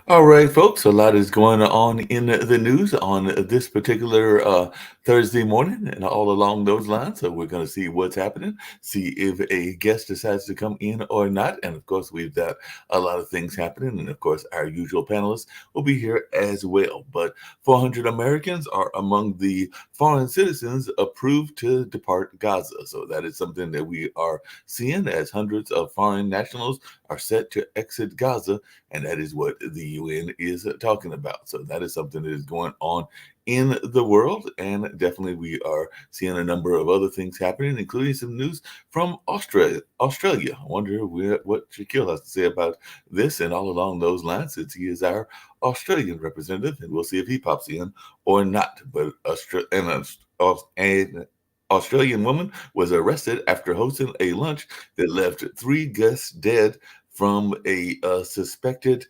All right, folks, a lot is going on in the news on this particular Thursday morning and all along those lines. So we're going to see what's happening, see if a guest decides to come in or not. And of course, we've got a lot of things happening. And of course, our usual panelists will be here as well. But 400 Americans are among the foreign citizens approved to depart Gaza. So that is something that we are seeing as hundreds of foreign nationals are set to exit Gaza, and that is what the UN is talking about. So that is something that is going on in the world, and definitely we are seeing a number of other things happening, including some news from Australia. I wonder what Shaquille has to say about this and all along those lines, since he is our Australian representative, and we'll see if he pops in or not. But an Australian woman was arrested after hosting a lunch that left three guests dead from a suspected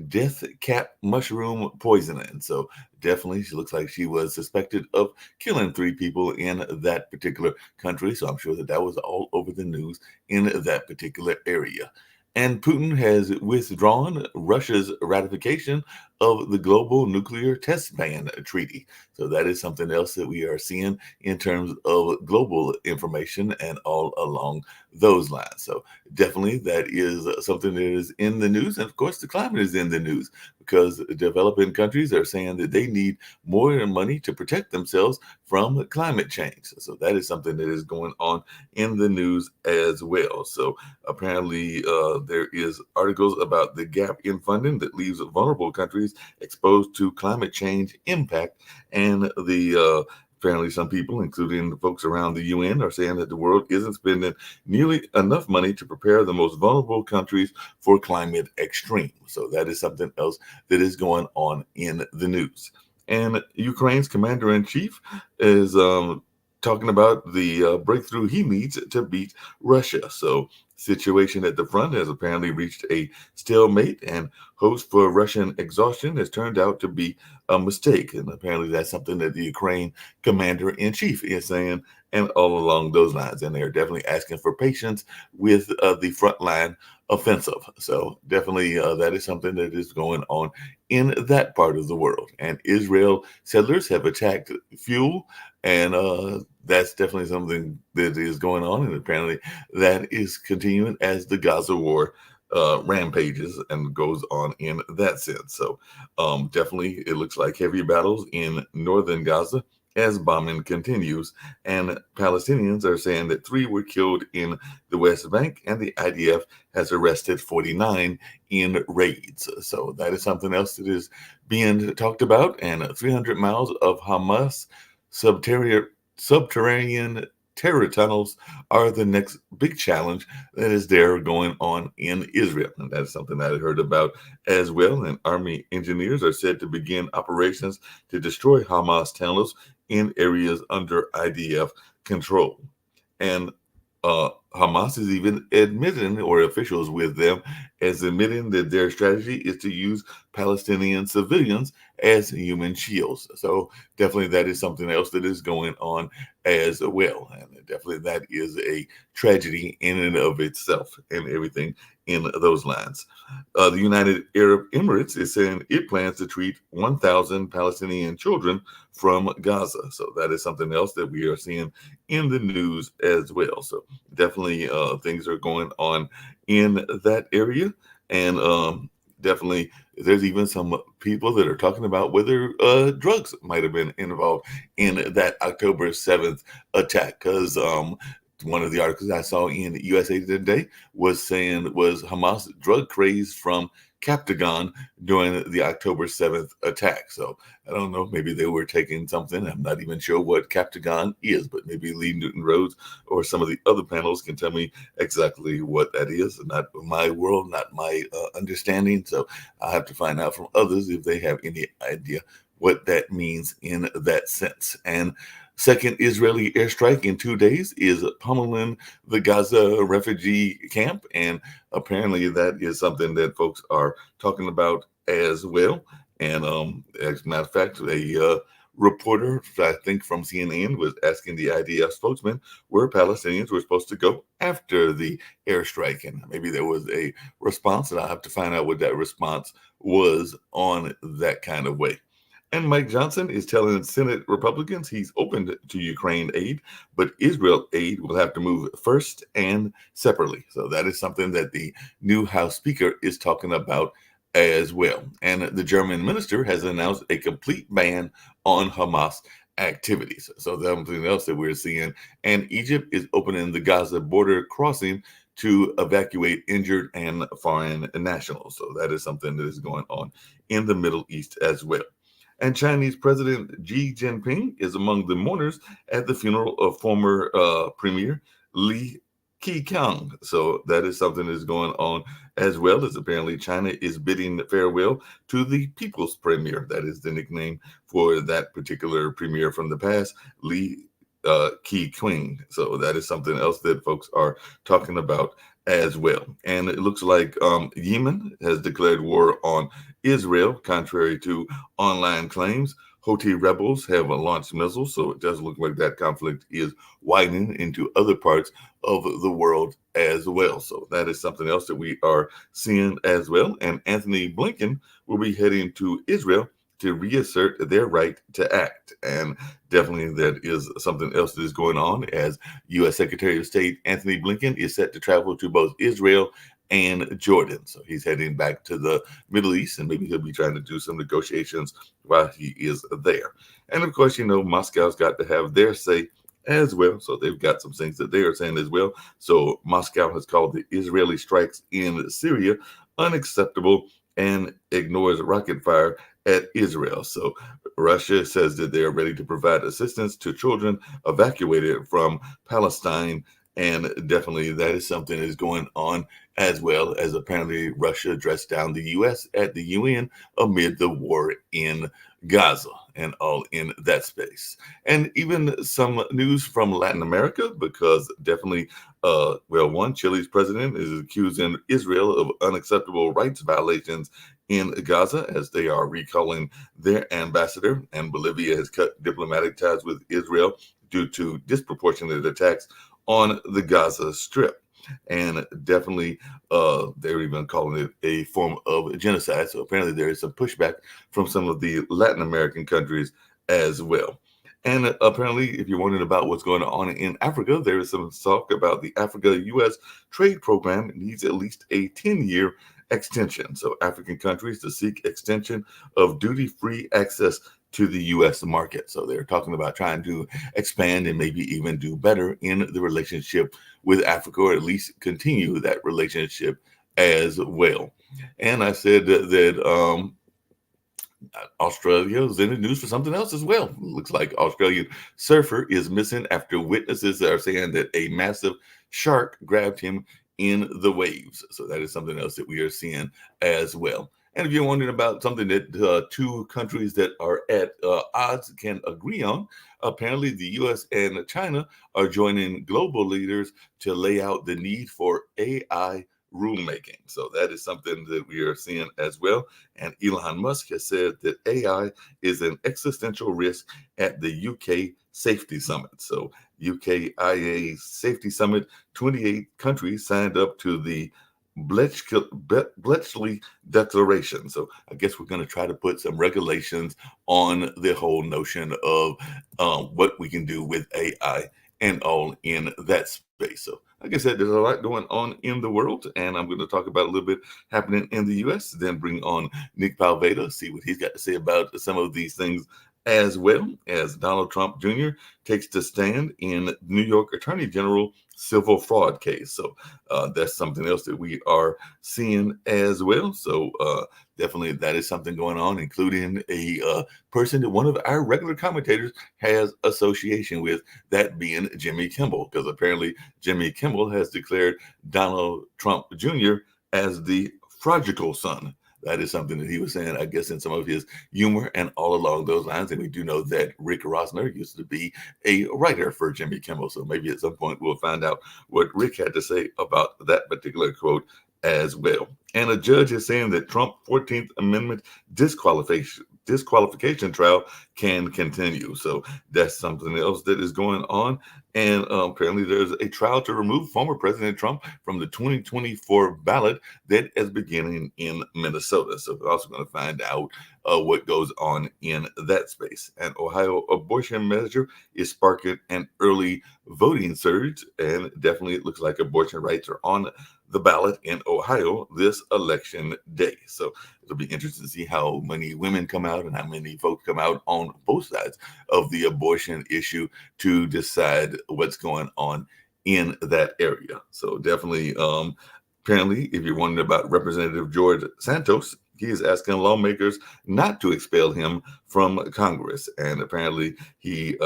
death cap mushroom poisoning. So definitely, she looks like she was suspected of killing three people in that particular country. So I'm sure that that was all over the news in that particular area. And Putin has withdrawn Russia's ratification of the global nuclear test ban treaty. So that is something else that we are seeing in terms of global information and all along those lines. So definitely that is something that is in the news. And of course, the climate is in the news because developing countries are saying that they need more money to protect themselves from climate change. So that is something that is going on in the news as well. So apparently, there is articles about the gap in funding that leaves vulnerable countries exposed to climate change impact, and the apparently some people, including the folks around the UN, are saying that the world isn't spending nearly enough money to prepare the most vulnerable countries for climate extreme. So that is something else that is going on in the news. And Ukraine's commander in chief is talking about the breakthrough he needs to beat Russia. So, situation at the front has apparently reached a stalemate, and hopes for Russian exhaustion has turned out to be a mistake. And apparently, that's something that the Ukraine commander in chief is saying, and all along those lines. And they're definitely asking for patience with the frontline offensive. So, definitely, that is something that is going on in that part of the world. And Israel settlers have attacked fuel, and that's definitely something that is going on. And apparently, that is continuing as the Gaza war rampages and goes on in that sense. So, definitely, it looks like heavy battles in northern Gaza as bombing continues. And Palestinians are saying that three were killed in the West Bank, and the IDF has arrested 49 in raids. So, that is something else that is being talked about. And 300 miles of Hamas subterranean subterranean terror tunnels are the next big challenge that is there going on in Israel. And that's something that I heard about as well. And Army engineers are said to begin operations to destroy Hamas tunnels in areas under IDF control. And Hamas is even admitting, or officials with them, as admitting that their strategy is to use Palestinian civilians as human shields. So definitely that is something else that is going on as well. And definitely that is a tragedy in and of itself and everything in those lines. The United Arab Emirates is saying it plans to treat 1,000 Palestinian children from Gaza. So that is something else that we are seeing in the news as well. So definitely things are going on in that area. And definitely there's even some people that are talking about whether drugs might have been involved in that October 7th attack. Because one of the articles I saw in USA Today was saying was Hamas drug craze from Captagon during the October 7th attack. So I don't know, maybe they were taking something. I'm not even sure what Captagon is, but maybe Lee Newton Rhodes or some of the other panels can tell me exactly what that is. Not my world, not my understanding. So I'll have to find out from others if they have any idea what that means in that sense. And second Israeli airstrike in 2 days is pummeling the Gaza refugee camp. And apparently, that is something that folks are talking about as well. And as a matter of fact, a reporter, I think from CNN, was asking the IDF spokesman where Palestinians were supposed to go after the airstrike. And maybe there was a response, and I'll have to find out what that response was on that kind of way. And Mike Johnson is telling Senate Republicans he's open to Ukraine aid, but Israel aid will have to move first and separately. So that is something that the new House Speaker is talking about as well. And the German minister has announced a complete ban on Hamas activities. So that's something else that we're seeing. And Egypt is opening the Gaza border crossing to evacuate injured and foreign nationals. So that is something that is going on in the Middle East as well. And Chinese President Xi Jinping is among the mourners at the funeral of former Premier Li Keqiang. So that is something that is going on, as well as apparently China is bidding farewell to the People's Premier. That is the nickname for that particular premier from the past, Li Keqiang. So that is something else that folks are talking about as well. And it looks like Yemen has declared war on Israel, contrary to online claims. Houthi rebels have launched missiles, so it does look like that conflict is widening into other parts of the world as well. So that is something else that we are seeing as well. And Anthony Blinken will be heading to Israel to reassert their right to act. And definitely that is something else that is going on, as U.S. Secretary of State Anthony Blinken is set to travel to both Israel and Jordan. So he's heading back to the Middle East, and maybe he'll be trying to do some negotiations while he is there. And of course, Moscow's got to have their say as well. So they've got some things that they are saying as well. So Moscow has called the Israeli strikes in Syria unacceptable and ignores rocket fire at Israel. So Russia says that they are ready to provide assistance to children evacuated from Palestine. And definitely that is something that is going on, as well as apparently Russia dressed down the U.S. at the UN amid the war in Gaza and all in that space. And even some news from Latin America, because definitely, Chile's president is accusing Israel of unacceptable rights violations in Gaza as they are recalling their ambassador, and Bolivia has cut diplomatic ties with Israel due to disproportionate attacks on the Gaza Strip. And definitely, they're even calling it a form of genocide. So apparently there is some pushback from some of the Latin American countries as well. And apparently, if you're wondering about what's going on in Africa, there is some talk about the Africa-U.S. trade program needs at least a 10-year extension. So African countries to seek extension of duty-free access to the U.S. market. So they're talking about trying to expand and maybe even do better in the relationship with Africa, or at least continue that relationship as well. And I said that Australia is in the news for something else as well. Looks like Australian surfer is missing after witnesses are saying that a massive shark grabbed him in the waves. So that is something else that we are seeing as well. And if you're wondering about something that two countries that are at odds can agree on, apparently the U.S. and China are joining global leaders to lay out the need for AI rulemaking. So that is something that we are seeing as well. And Elon Musk has said that AI is an existential risk at the UK Safety Summit. So UKIA Safety Summit, 28 countries signed up to the Bletchley Declaration. So I guess we're going to try to put some regulations on the whole notion of what we can do with AI and all in that space. So like I said, there's a lot going on in the world, and I'm going to talk about a little bit happening in the U.S., then bring on Nick Palveda, see what he's got to say about some of these things, as well as Donald Trump Jr. takes to stand in New York Attorney General civil fraud case. So that's something else that we are seeing as well. So definitely that is something going on, including a person that one of our regular commentators has association with, that being Jimmy Kimmel, because apparently Jimmy Kimmel has declared Donald Trump Jr. as the fraudulent son. That is something that he was saying, I guess, in some of his humor and all along those lines. And we do know that Rick Rosner used to be a writer for Jimmy Kimmel. So maybe at some point we'll find out what Rick had to say about that particular quote as well. And a judge is saying that Trump 14th Amendment disqualification disqualification trial can continue. So that's something else that is going on. And apparently, there's a trial to remove former President Trump from the 2024 ballot that is beginning in Minnesota. So we're also going to find out what goes on in that space. And Ohio abortion measure is sparking an early voting surge, and definitely it looks like abortion rights are on the ballot in Ohio this election day. So it'll be interesting to see how many women come out and how many folks come out on both sides of the abortion issue to decide what's going on in that area. So definitely, apparently, if you're wondering about Representative George Santos, he is asking lawmakers not to expel him from Congress. And apparently, he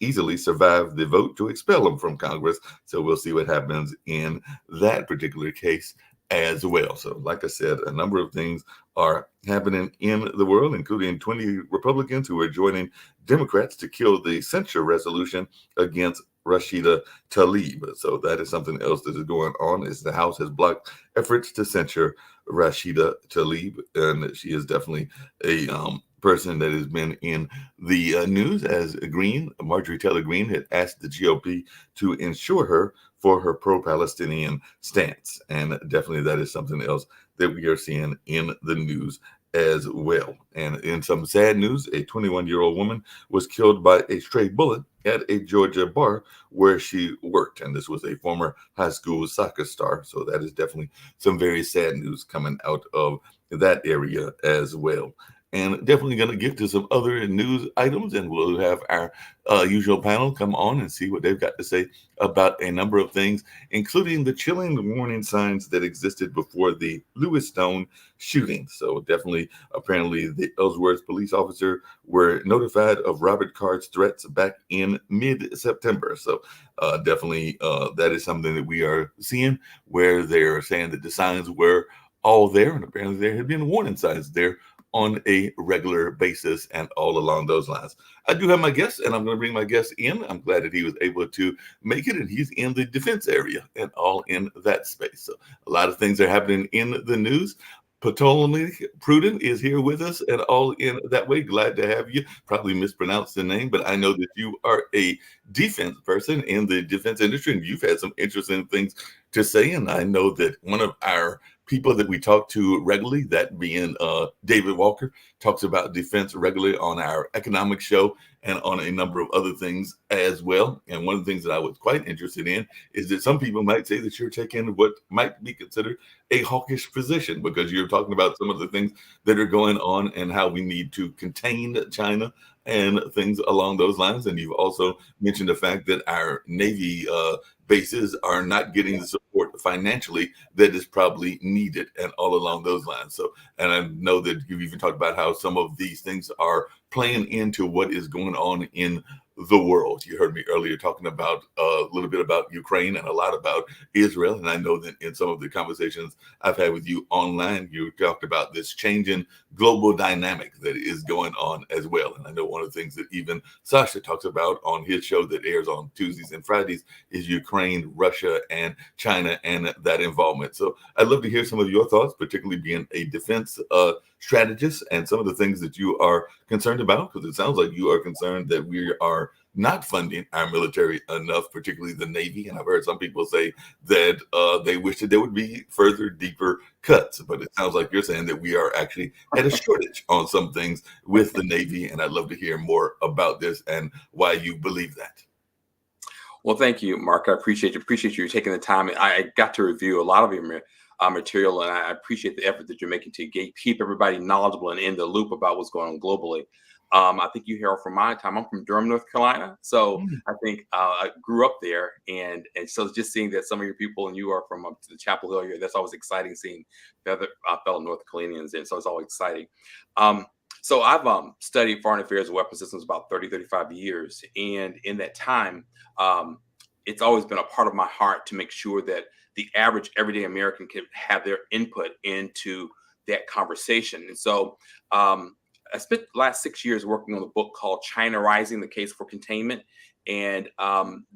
easily survived the vote to expel him from Congress. So we'll see what happens in that particular case as well. So, like I said, a number of things are happening in the world, including 20 Republicans who are joining Democrats to kill the censure resolution against Rashida Tlaib. So that is something else that is going on. Is the House has blocked efforts to censure Rashida Tlaib, and she is definitely a person that has been in the news as Marjorie Taylor Greene had asked the GOP to insure her for her pro-Palestinian stance. And definitely that is something else that we are seeing in the news as well. And in some sad news, a 21-year-old woman was killed by a stray bullet at a Georgia bar where she worked. And this was a former high school soccer star. So that is definitely some very sad news coming out of that area as well. And definitely going to get to some other news items, and we'll have our usual panel come on and see what they've got to say about a number of things, including the chilling warning signs that existed before the Lewis Stone shooting. So definitely, apparently, the Ellsworth police officer were notified of Robert Card's threats back in mid-September. So definitely, that is something that we are seeing, where they're saying that the signs were all there, and apparently there had been warning signs there on a regular basis and all along those lines. I do have my guest, and I'm going to bring my guest in. I'm glad that he was able to make it, and he's in the defense area and all in that space. So a lot of things are happening in the news. Ptolemy Prudent is here with us and all in that way. Glad to have you. Probably mispronounced the name, but I know that you are a defense person in the defense industry, and you've had some interesting things to say. And I know that one of our people that we talk to regularly, that being David Walker, talks about defense regularly on our economic show and on a number of other things as well. And one of the things that I was quite interested in is that some people might say that you're taking what might be considered a hawkish position, because you're talking about some of the things that are going on and how we need to contain China and things along those lines. And you've also mentioned the fact that our Navy bases are not getting the support financially that is probably needed and all along those lines. So, and I know that you've even talked about how some of these things are playing into what is going on in the world. You heard me earlier talking about a little bit about Ukraine and a lot about Israel. And I know that in some of the conversations I've had with you online, you talked about this changing global dynamic that is going on as well. And I know one of the things that even Sasha talks about on his show that airs on Tuesdays and Fridays is Ukraine, Russia, and China and that involvement. So I'd love to hear some of your thoughts, particularly being a defense strategist, and some of the things that you are concerned about, because it sounds like you are concerned that we are not funding our military enough, particularly the Navy. And I've heard some people say that they wish that there would be further, deeper cuts. But it sounds like you're saying that we are actually at a shortage on some things with the Navy. And I'd love to hear more about this and why you believe that. Well, thank you, Mark. I appreciate you taking the time. I got to review a lot of your material, and I appreciate the effort that you're making to keep everybody knowledgeable and in the loop about what's going on globally. I think you hear from my time. I'm from Durham, North Carolina, so I think I grew up there, and so just seeing that some of your people and you are from the Chapel Hill area, that's always exciting. Seeing the other fellow North Carolinians, and so it's always exciting. So I've studied foreign affairs and weapons systems about 35 years. And in that time, it's always been a part of my heart to make sure that the average everyday American can have their input into that conversation. And so I spent the last 6 years working on a book called China Rising, The Case for Containment. And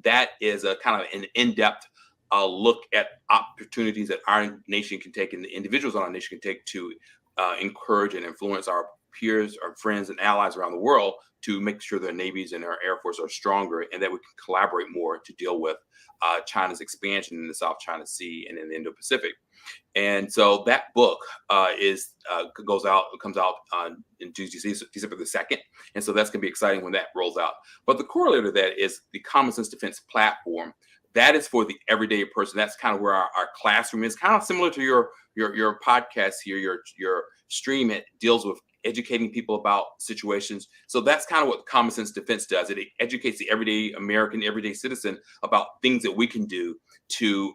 that is a kind of an in-depth look at opportunities that our nation can take and the individuals on our nation can take to encourage and influence our peers, our friends, and allies around the world to make sure their navies and our air force are stronger, and that we can collaborate more to deal with China's expansion in the South China Sea and in the Indo-Pacific. And so that book comes out in December the 2nd. And so that's going to be exciting when that rolls out. But the corollary to that is the Common Sense Defense platform. That is for the everyday person. That's kind of where our classroom is, kind of similar to your podcast here, your stream. It deals with educating people about situations. So that's kind of what Common Sense Defense does. It educates the everyday American, everyday citizen about things that we can do to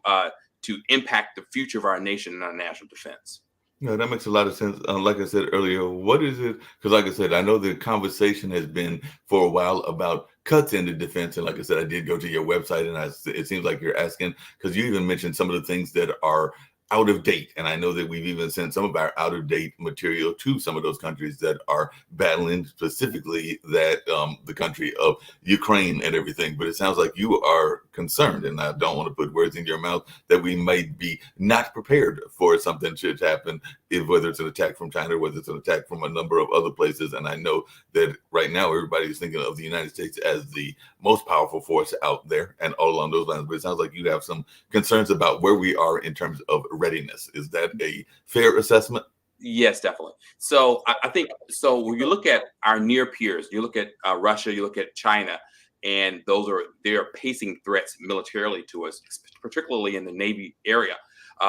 impact the future of our nation and our national defense. Yeah, that makes a lot of sense. Like I said earlier, what is it? Because like I said, I know the conversation has been for a while about cuts into defense. And like I said, I did go to your website, and it seems like you're asking, because you even mentioned some of the things that are out of date. And I know that we've even sent some of our out of date material to some of those countries that are battling, specifically that the country of Ukraine and everything. But it sounds like you are concerned, and I don't want to put words in your mouth, that we might be not prepared for something should happen, whether it's an attack from China, whether it's an attack from a number of other places. And I know that right now everybody is thinking of the United States as the most powerful force out there and all along those lines. But it sounds like you have some concerns about where we are in terms of readiness. Is that a fair assessment? Yes, definitely. So I think so. When you look at our near peers, you look at Russia, you look at China, and they are pacing threats militarily to us, particularly in the Navy area.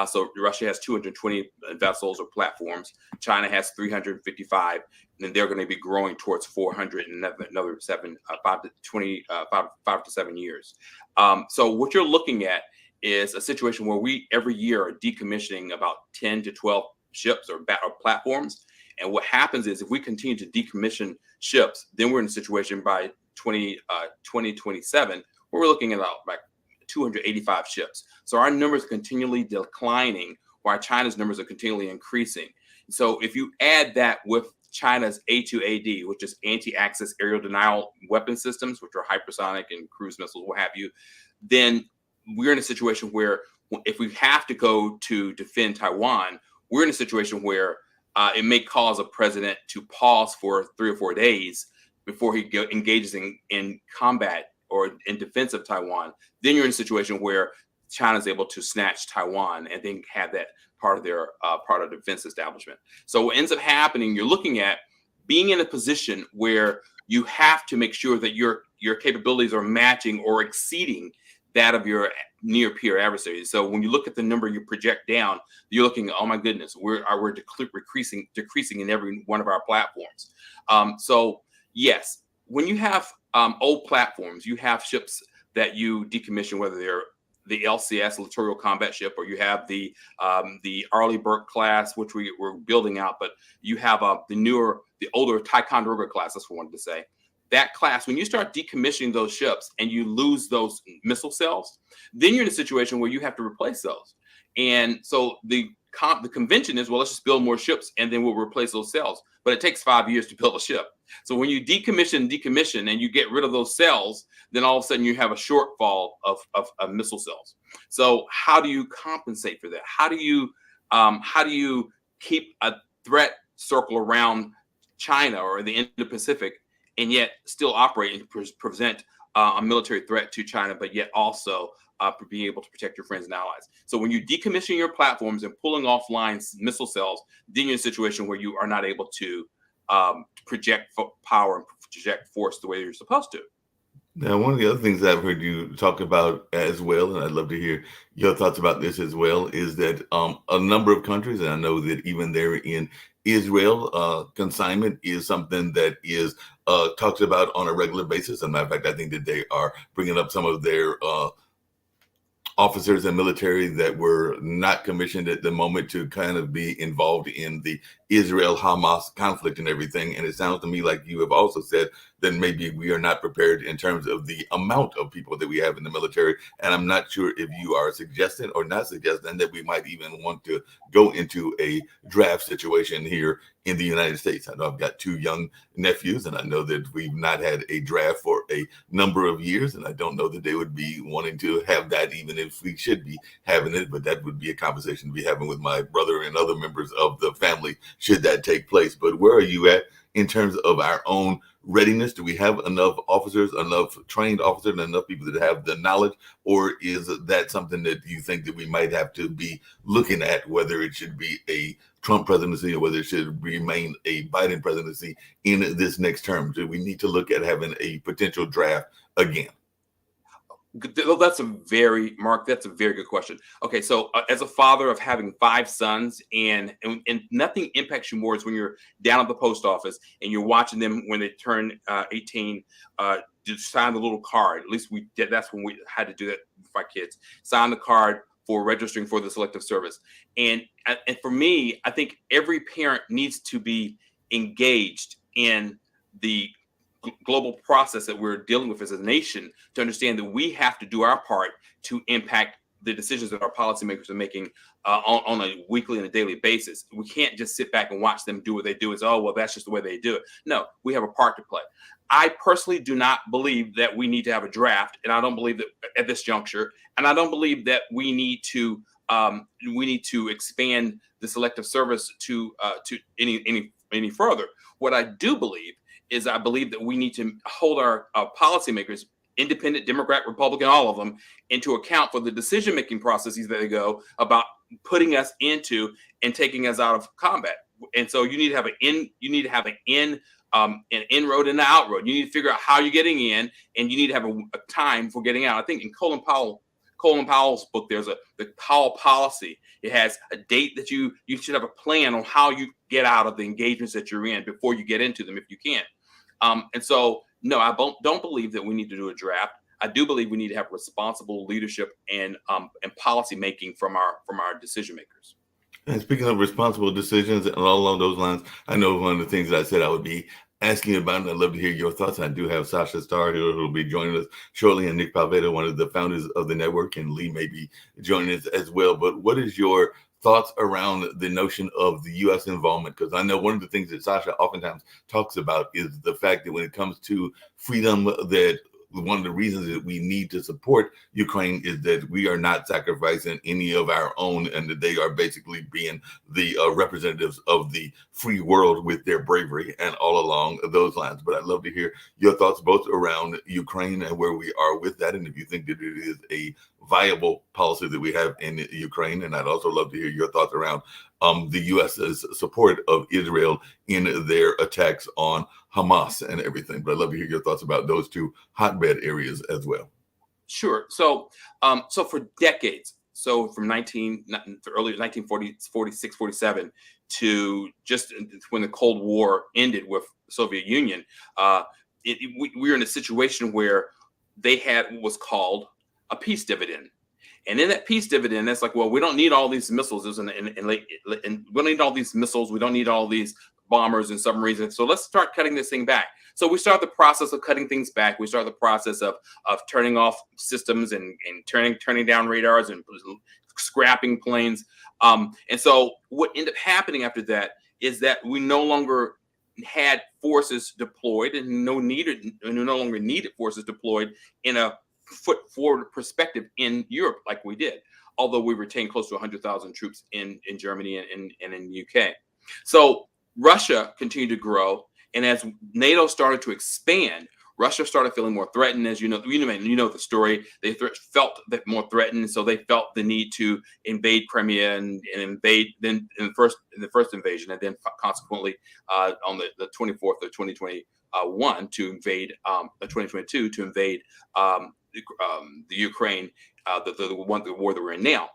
So Russia has 220 vessels or platforms. China has 355, and they're going to be growing towards 400 in another 5 to 7 years. So what you're looking at is a situation where we every year are decommissioning about 10 to 12 ships or platforms. And what happens is if we continue to decommission ships, then we're in a situation by 2027 where we're looking at about like 285 ships. So our numbers are continually declining while China's numbers are continually increasing. So if you add that with China's A2AD, which is anti-access aerial denial weapon systems, which are hypersonic and cruise missiles, what have you, then we're in a situation where if we have to go to defend Taiwan, we're in a situation where it may cause a president to pause for 3 or 4 days before he engages in combat or in defense of Taiwan. Then you're in a situation where China's able to snatch Taiwan and then have that part of their defense establishment. So what ends up happening, you're looking at being in a position where you have to make sure that your capabilities are matching or exceeding that of your near peer adversaries. So when you look at the number you project down, you're looking, oh my goodness, we're decreasing in every one of our platforms. So yes, when you have old platforms, you have ships that you decommission, whether they're the LCS, Littoral Combat Ship, or you have the Arleigh Burke class, which we're building out, but you have the older Ticonderoga class, that's what I wanted to say. That class, when you start decommissioning those ships and you lose those missile cells, then you're in a situation where you have to replace those. And so the convention is, well, let's just build more ships and then we'll replace those cells. But it takes 5 years to build a ship. So when you decommission and you get rid of those cells, then all of a sudden you have a shortfall of missile cells. So how do you compensate for that? How do you keep a threat circle around China or the Indo-Pacific and yet still operate and present a military threat to China, but yet also being able to protect your friends and allies? So when you decommission your platforms and pulling offline missile cells, then you're in a situation where you are not able to project power and project force the way you're supposed to. Now, one of the other things I've heard you talk about as well, and I'd love to hear your thoughts about this as well, is that a number of countries, and I know that even there in Israel, consignment is something that is talked about on a regular basis. As a matter of fact, I think that they are bringing up some of their officers and military that were not commissioned at the moment to kind of be involved in the Israel-Hamas conflict and everything. And it sounds to me like you have also said then maybe we are not prepared in terms of the amount of people that we have in the military. And I'm not sure if you are suggesting or not suggesting that we might even want to go into a draft situation here in the United States. I know I've got two young nephews, and I know that we've not had a draft for a number of years, and I don't know that they would be wanting to have that, even if we should be having it. But that would be a conversation to be having with my brother and other members of the family should that take place. But where are you at in terms of our own readiness? Do we have enough officers, enough trained officers, and enough people that have the knowledge? Or is that something that you think that we might have to be looking at, whether it should be a Trump presidency or whether it should remain a Biden presidency in this next term? Do we need to look at having a potential draft again? That's Mark, that's a very good question. Okay, so as a father of having 5 sons, and nothing impacts you more is when you're down at the post office and you're watching them when they turn 18, to sign the little card. At least we did. That's when we had to do that with our kids. Sign the card for registering for the Selective Service. And for me, I think every parent needs to be engaged in the global process that we're dealing with as a nation, to understand that we have to do our part to impact the decisions that our policymakers are making on a weekly and a daily basis. We can't just sit back and watch them do what they do. It's, oh, well, that's just the way they do it. No, we have a part to play. I personally do not believe that we need to have a draft, and I don't believe that at this juncture, and I don't believe that we need to expand the Selective Service to any further. What I do believe is I believe that we need to hold our policymakers, independent, Democrat, Republican, all of them, into account for the decision-making processes that they go about putting us into and taking us out of combat. And so you need to have an inroad and an outroad. You need to figure out how you're getting in, and you need to have a time for getting out. I think in Colin Powell's book, there's the Powell policy. It has a date that you should have a plan on how you get out of the engagements that you're in before you get into them, if you can. And so, no, I don't believe that we need to do a draft. I do believe we need to have responsible leadership and policy making from our decision makers. And speaking of responsible decisions and all along those lines, I know one of the things that I said I would be asking about, and I'd love to hear your thoughts. I do have Sasha Starr here who will be joining us shortly, and Nick Palveda, one of the founders of the network, and Lee may be joining us as well. But what is your thoughts around the notion of the U.S. involvement? Because I know one of the things that Sasha oftentimes talks about is the fact that when it comes to freedom, that one of the reasons that we need to support Ukraine is that we are not sacrificing any of our own, and that they are basically being the representatives of the free world with their bravery and all along those lines. But I'd love to hear your thoughts both around Ukraine and where we are with that, and if you think that it is a viable policy that we have in Ukraine. And I'd also love to hear your thoughts around the U.S.'s support of Israel in their attacks on Hamas and everything. But I'd love to hear your thoughts about those two hotbed areas as well. Sure. So for decades, so from early 1946, 47 to just when the Cold War ended with the Soviet Union, we were in a situation where they had what was called a peace dividend. And in that peace dividend, that's like, well, we don't need all these missiles, and we don't need all these missiles. We don't need all these bombers and submarines. And so let's start cutting this thing back. So we start the process of cutting things back. We start the process of turning off systems and turning down radars and scrapping planes. And so what ended up happening after that is that we no longer had forces deployed, and no longer needed forces deployed in a foot forward perspective in Europe like we did, although we retained close to 100,000 troops in Germany and in the UK. So Russia continued to grow, and as NATO started to expand, Russia started feeling more threatened. As you know the story. They felt that more threatened, so they felt the need to invade Crimea and invade then in the first invasion, and then consequently on the 24th of 2021 to invade 2022 to invade the Ukraine, the war that we're in now.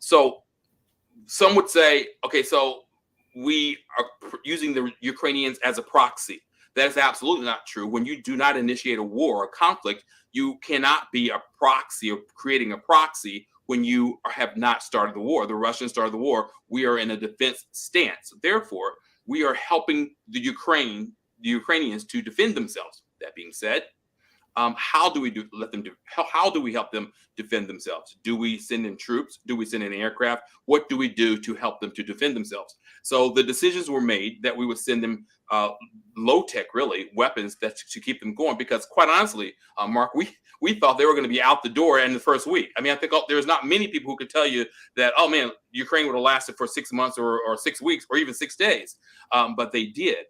So some would say, okay, so we are using the Ukrainians as a proxy. That is absolutely not true. When you do not initiate a war or conflict, you cannot be a proxy or creating a proxy when you have not started the war. The Russians started the war. We are in a defense stance. Therefore, we are helping the the Ukrainians to defend themselves. That being said, how do we let them do? How do we help them defend themselves? Do we send in troops? Do we send in aircraft? What do we do to help them to defend themselves? So the decisions were made that we would send them low tech, really, weapons that to keep them going. Because quite honestly, Mark, we thought they were going to be out the door in the first week. I mean, I think there's not many people who could tell you that, oh man, Ukraine would have lasted for 6 months or 6 weeks or even 6 days, but they did.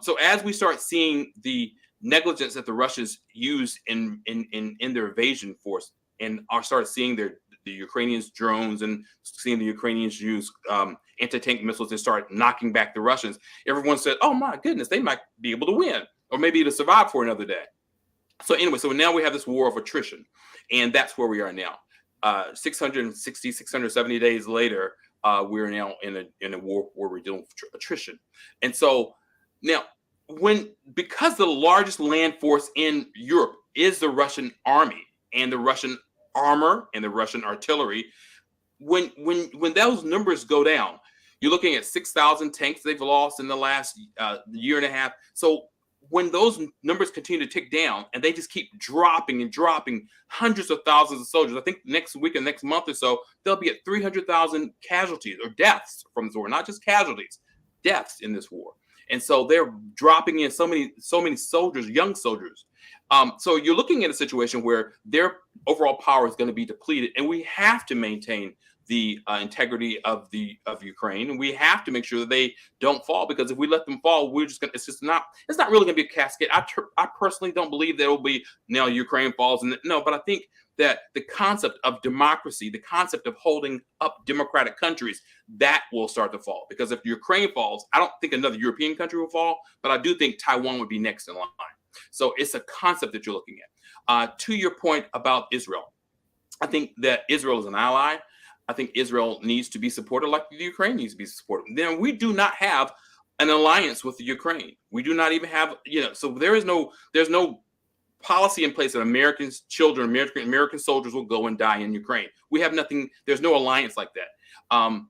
So as we start seeing the negligence that the Russians use in their invasion force, and are start seeing the Ukrainians drones and seeing the Ukrainians use anti-tank missiles and start knocking back the Russians, everyone said, oh my goodness, they might be able to win or maybe to survive for another day. So anyway, so now we have this war of attrition, and that's where we are now. 660, 670 days later, we're now in a war where we're dealing with attrition. And so now, because the largest land force in Europe is the Russian army and the Russian armor and the Russian artillery, when those numbers go down, you're looking at 6,000 tanks they've lost in the last year and a half. So when those numbers continue to tick down and they just keep dropping and dropping, hundreds of thousands of soldiers, I think next week and next month or so, they'll be at 300,000 casualties or deaths from this war, not just casualties, deaths in this war. And so they're dropping in so many soldiers, young soldiers. So you're looking at a situation where their overall power is going to be depleted, and we have to maintain the integrity of Ukraine, and we have to make sure that they don't fall, because if we let them fall, it's not really going to be a cascade. I personally don't believe that it will be now Ukraine falls, but I think that the concept of democracy, the concept of holding up democratic countries, that will start to fall. Because if Ukraine falls, I don't think another European country will fall, but I do think Taiwan would be next in line. So it's a concept that you're looking at. To your point about Israel, I think that Israel is an ally. I think Israel needs to be supported like the Ukraine needs to be supported. Then we do not have an alliance with the Ukraine. We do not even have, so there's no policy in place that American soldiers will go and die in Ukraine. We have nothing. There's no alliance like that.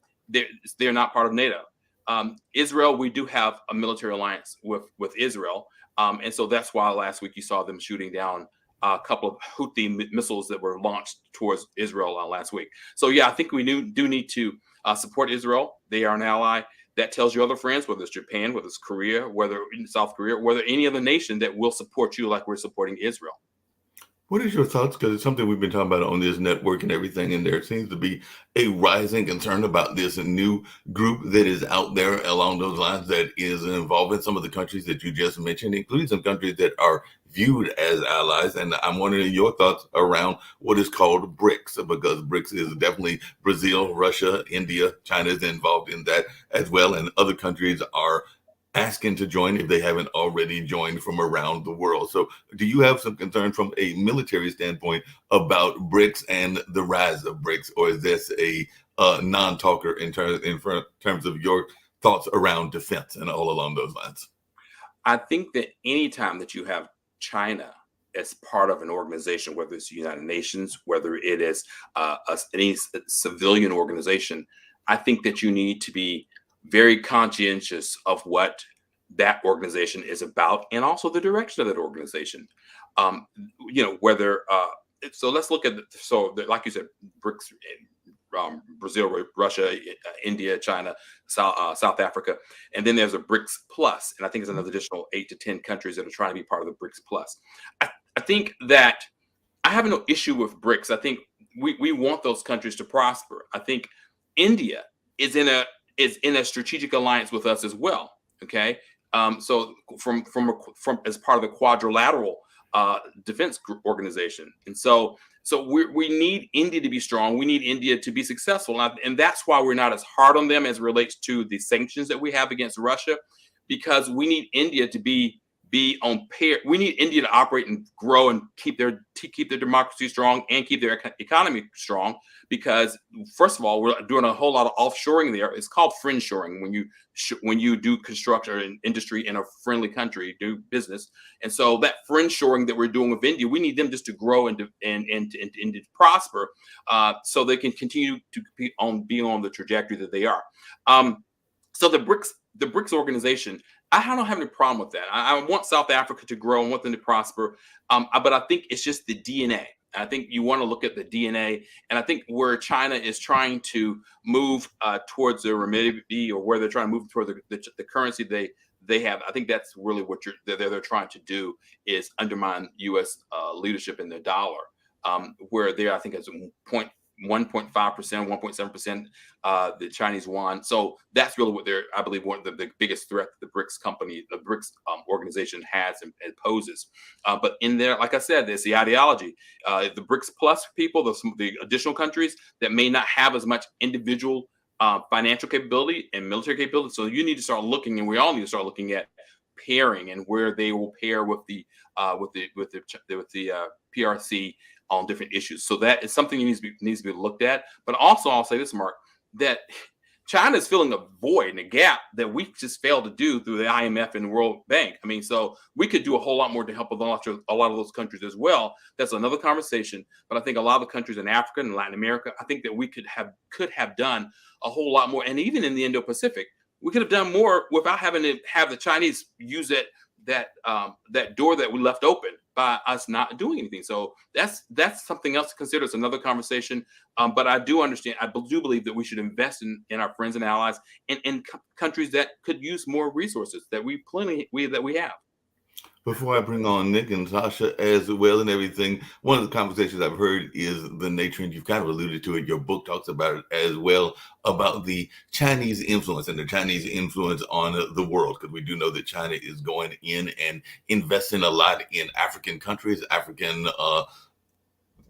They're not part of NATO. Israel, we do have a military alliance with Israel. And so that's why last week you saw them shooting down a couple of Houthi missiles that were launched towards Israel last week. So yeah, I think we do need to support Israel. They are an ally. That tells your other friends, whether it's Japan, whether it's Korea, whether in South Korea, whether any other nation that will support you like we're supporting Israel. What is your thoughts? Because it's something we've been talking about on this network and everything, and there seems to be a rising concern about this new group that is out there along those lines that is involved in some of the countries that you just mentioned, including some countries that are viewed as allies. And I'm wondering your thoughts around what is called BRICS, because BRICS is definitely Brazil, Russia, India, China is involved in that as well, and other countries are asking to join if they haven't already joined from around the world. So do you have some concern from a military standpoint about BRICS and the rise of BRICS, or is this a non-talker in terms of your thoughts around defense and all along those lines? I think that anytime that you have China as part of an organization, whether it's the United Nations, whether it is any civilian organization, I think that you need to be very conscientious of what that organization is about and also the direction of that organization. Whether so let's look at like you said, BRICS, Brazil, Russia, India, China, South Africa, and then there's a BRICS Plus, and I think it's another additional 8 to 10 countries that are trying to be part of the BRICS Plus. I think that I have no issue with BRICS. I think we want those countries to prosper. I think India is in a strategic alliance with us as well. Okay, so from as part of the quadrilateral defense organization, and so we need India to be strong. We need India to be successful, and that's why we're not as hard on them as it relates to the sanctions that we have against Russia, because we need India to be on pair. We need India to operate and grow and keep their democracy strong and keep their economy strong. Because first of all, we're doing a whole lot of offshoring there. It's called friendshoring when you do construction and industry in a friendly country, do business. And so that friendshoring that we're doing with India, we need them just to grow and to prosper, so they can continue to be on the trajectory that they are. So the BRICS organization I don't have any problem with that. I want South Africa to grow and want them to prosper. But I think it's just the DNA. I think you want to look at the DNA, and I think where China is trying to move towards the renminbi, or where they're trying to move toward the currency they have. I think that's really what they're trying to do, is undermine U.S. Leadership in the dollar, where they, I think, is 1.5%, 1.7%, the Chinese yuan. So that's really what they're, I believe, one of the biggest threat the BRICS organization has and poses. But in there, like I said, there's the ideology. The BRICS Plus people, the additional countries that may not have as much individual financial capability and military capability. So you need to start looking, and we all need to start looking at pairing and where they will pair with the PRC on different issues. So that is something that needs to be looked at. But also, I'll say this, Mark, that China is filling a void and a gap that we just failed to do through the IMF and the World Bank. I mean, so we could do a whole lot more to help with a lot of those countries as well. That's another conversation. But I think a lot of the countries in Africa and Latin America, I think that we could have done a whole lot more. And even in the Indo-Pacific, we could have done more without having to have the Chinese use that door that we left open by us not doing anything. So that's something else to consider. It's another conversation. But I do understand. I do believe that we should invest in our friends and allies in countries that could use more resources that we have. Before I bring on Nick and Sasha as well and everything, one of the conversations I've heard is the nature, and you've kind of alluded to it, your book talks about it as well, about the Chinese influence and the Chinese influence on the world, because we do know that China is going in and investing a lot in African countries, African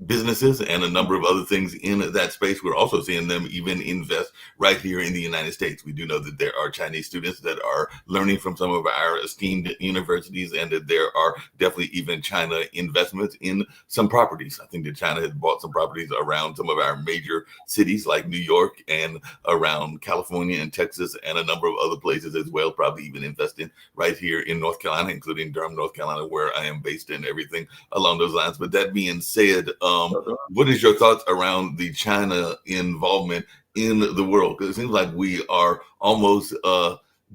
businesses, and a number of other things in that space. We're also seeing them even invest right here in the United States. We do know that there are Chinese students that are learning from some of our esteemed universities, and that there are definitely even China investments in some properties. I think that China has bought some properties around some of our major cities like New York and around California and Texas and a number of other places as well, probably even investing right here in North Carolina, including Durham, North Carolina, where I am based, and everything along those lines. But that being said, what is your thoughts around the China involvement in the world? Because it seems like we are almost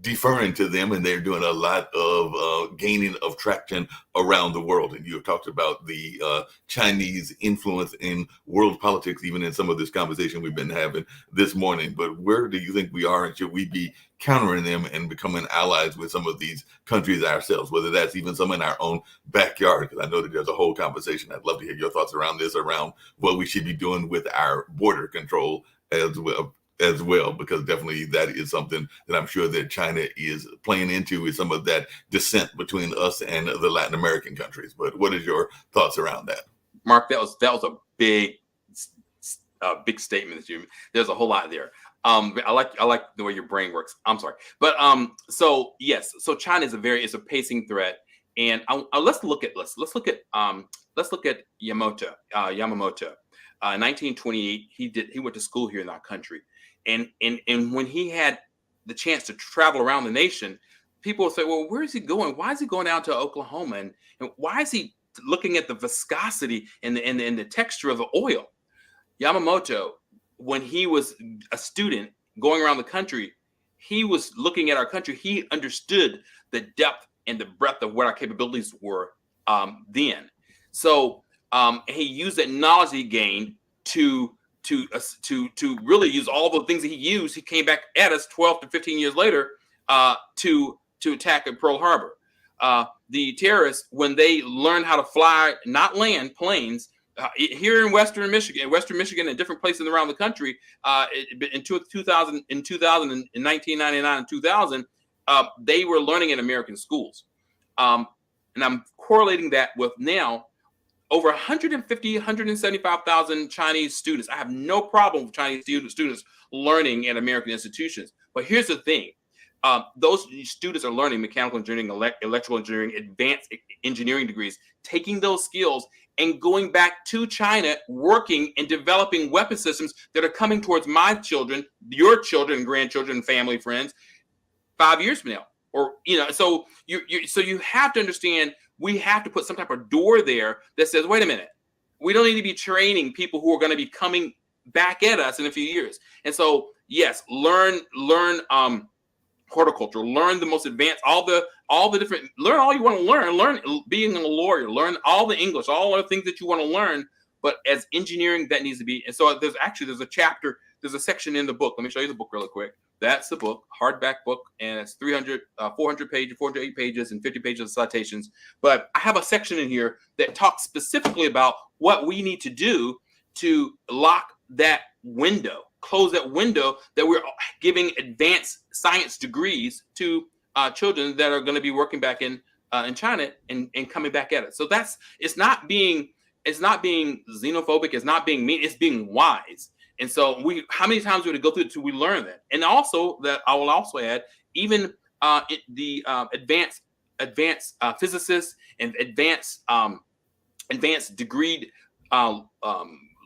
deferring to them, and they're doing a lot of gaining of traction around the world. And you have talked about the Chinese influence in world politics, even in some of this conversation we've been having this morning. But where do you think we are, and should we be countering them and becoming allies with some of these countries ourselves, whether that's even some in our own backyard? Because I know that there's a whole conversation. I'd love to hear your thoughts around this, around what we should be doing with our border control as well, because definitely that is something that I'm sure that China is playing into, with some of that dissent between us and the Latin American countries. But what is your thoughts around that? Mark, that was a big statement that you. There's a whole lot there. I like the way your brain works. I'm sorry, but so yes, so China is a pacing threat, and let's look at Yamamoto. 1928, he went to school here in our country, and when he had the chance to travel around the nation, people would say, well, where is he going? Why is he going down to Oklahoma, and why is he looking at the viscosity and the texture of the oil? Yamamoto, when he was a student going around the country, he was looking at our country. He understood the depth and the breadth of what our capabilities were then. So he used that knowledge he gained to really use all the things that he used. He came back at us 12 to 15 years later to attack at Pearl Harbor. The terrorists, when they learned how to fly, not land, planes, here in Western Michigan, and different places around the country, in 1999 and 2000, they were learning in American schools. And I'm correlating that with now over 175,000 Chinese students. I have no problem with Chinese students learning at American institutions. But here's the thing. Those students are learning mechanical engineering, electrical engineering, advanced engineering degrees, taking those skills and going back to China, working and developing weapon systems that are coming towards my children, your children, grandchildren, family, friends, 5 years from now. Or, so you have to understand, we have to put some type of door there that says, wait a minute, we don't need to be training people who are going to be coming back at us in a few years. And so, yes, learn horticulture, learn the most advanced, all the different, learn all you want to learn being a lawyer, learn all the English, all the things that you want to learn. But as engineering, that needs to be. And so there's a chapter, there's a section in the book. Let me show you the book really quick. That's the book, hardback book, and it's 400 pages, 408 pages, and 50 pages of citations. But I have a section in here that talks specifically about what we need to do to lock that window, close that window that we're giving advanced science degrees to children that are going to be working back in China and coming back at it. So it's not being xenophobic, it's not being mean, it's being wise. And so how many times do we go through it till we learn that? And also that I will also add, even the advanced physicists and advanced degreed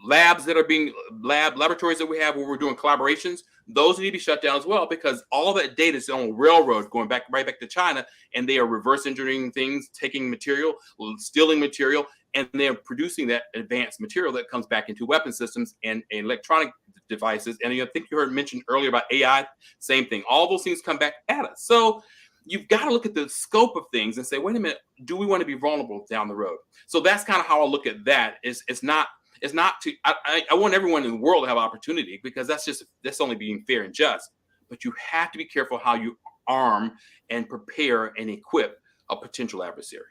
labs that are being laboratories that we have where we're doing collaborations, those need to be shut down as well, because all of that data is on railroads going right back to China, and they are reverse engineering things, taking material, stealing material, and they're producing that advanced material that comes back into weapon systems and electronic devices. And I think you heard mentioned earlier about AI, same thing. All those things come back at us. So you've got to look at the scope of things and say, wait a minute, do we want to be vulnerable down the road? So that's kind of how I look at that. It's not to, I want everyone in the world to have opportunity, because that's only being fair and just. But you have to be careful how you arm and prepare and equip a potential adversary.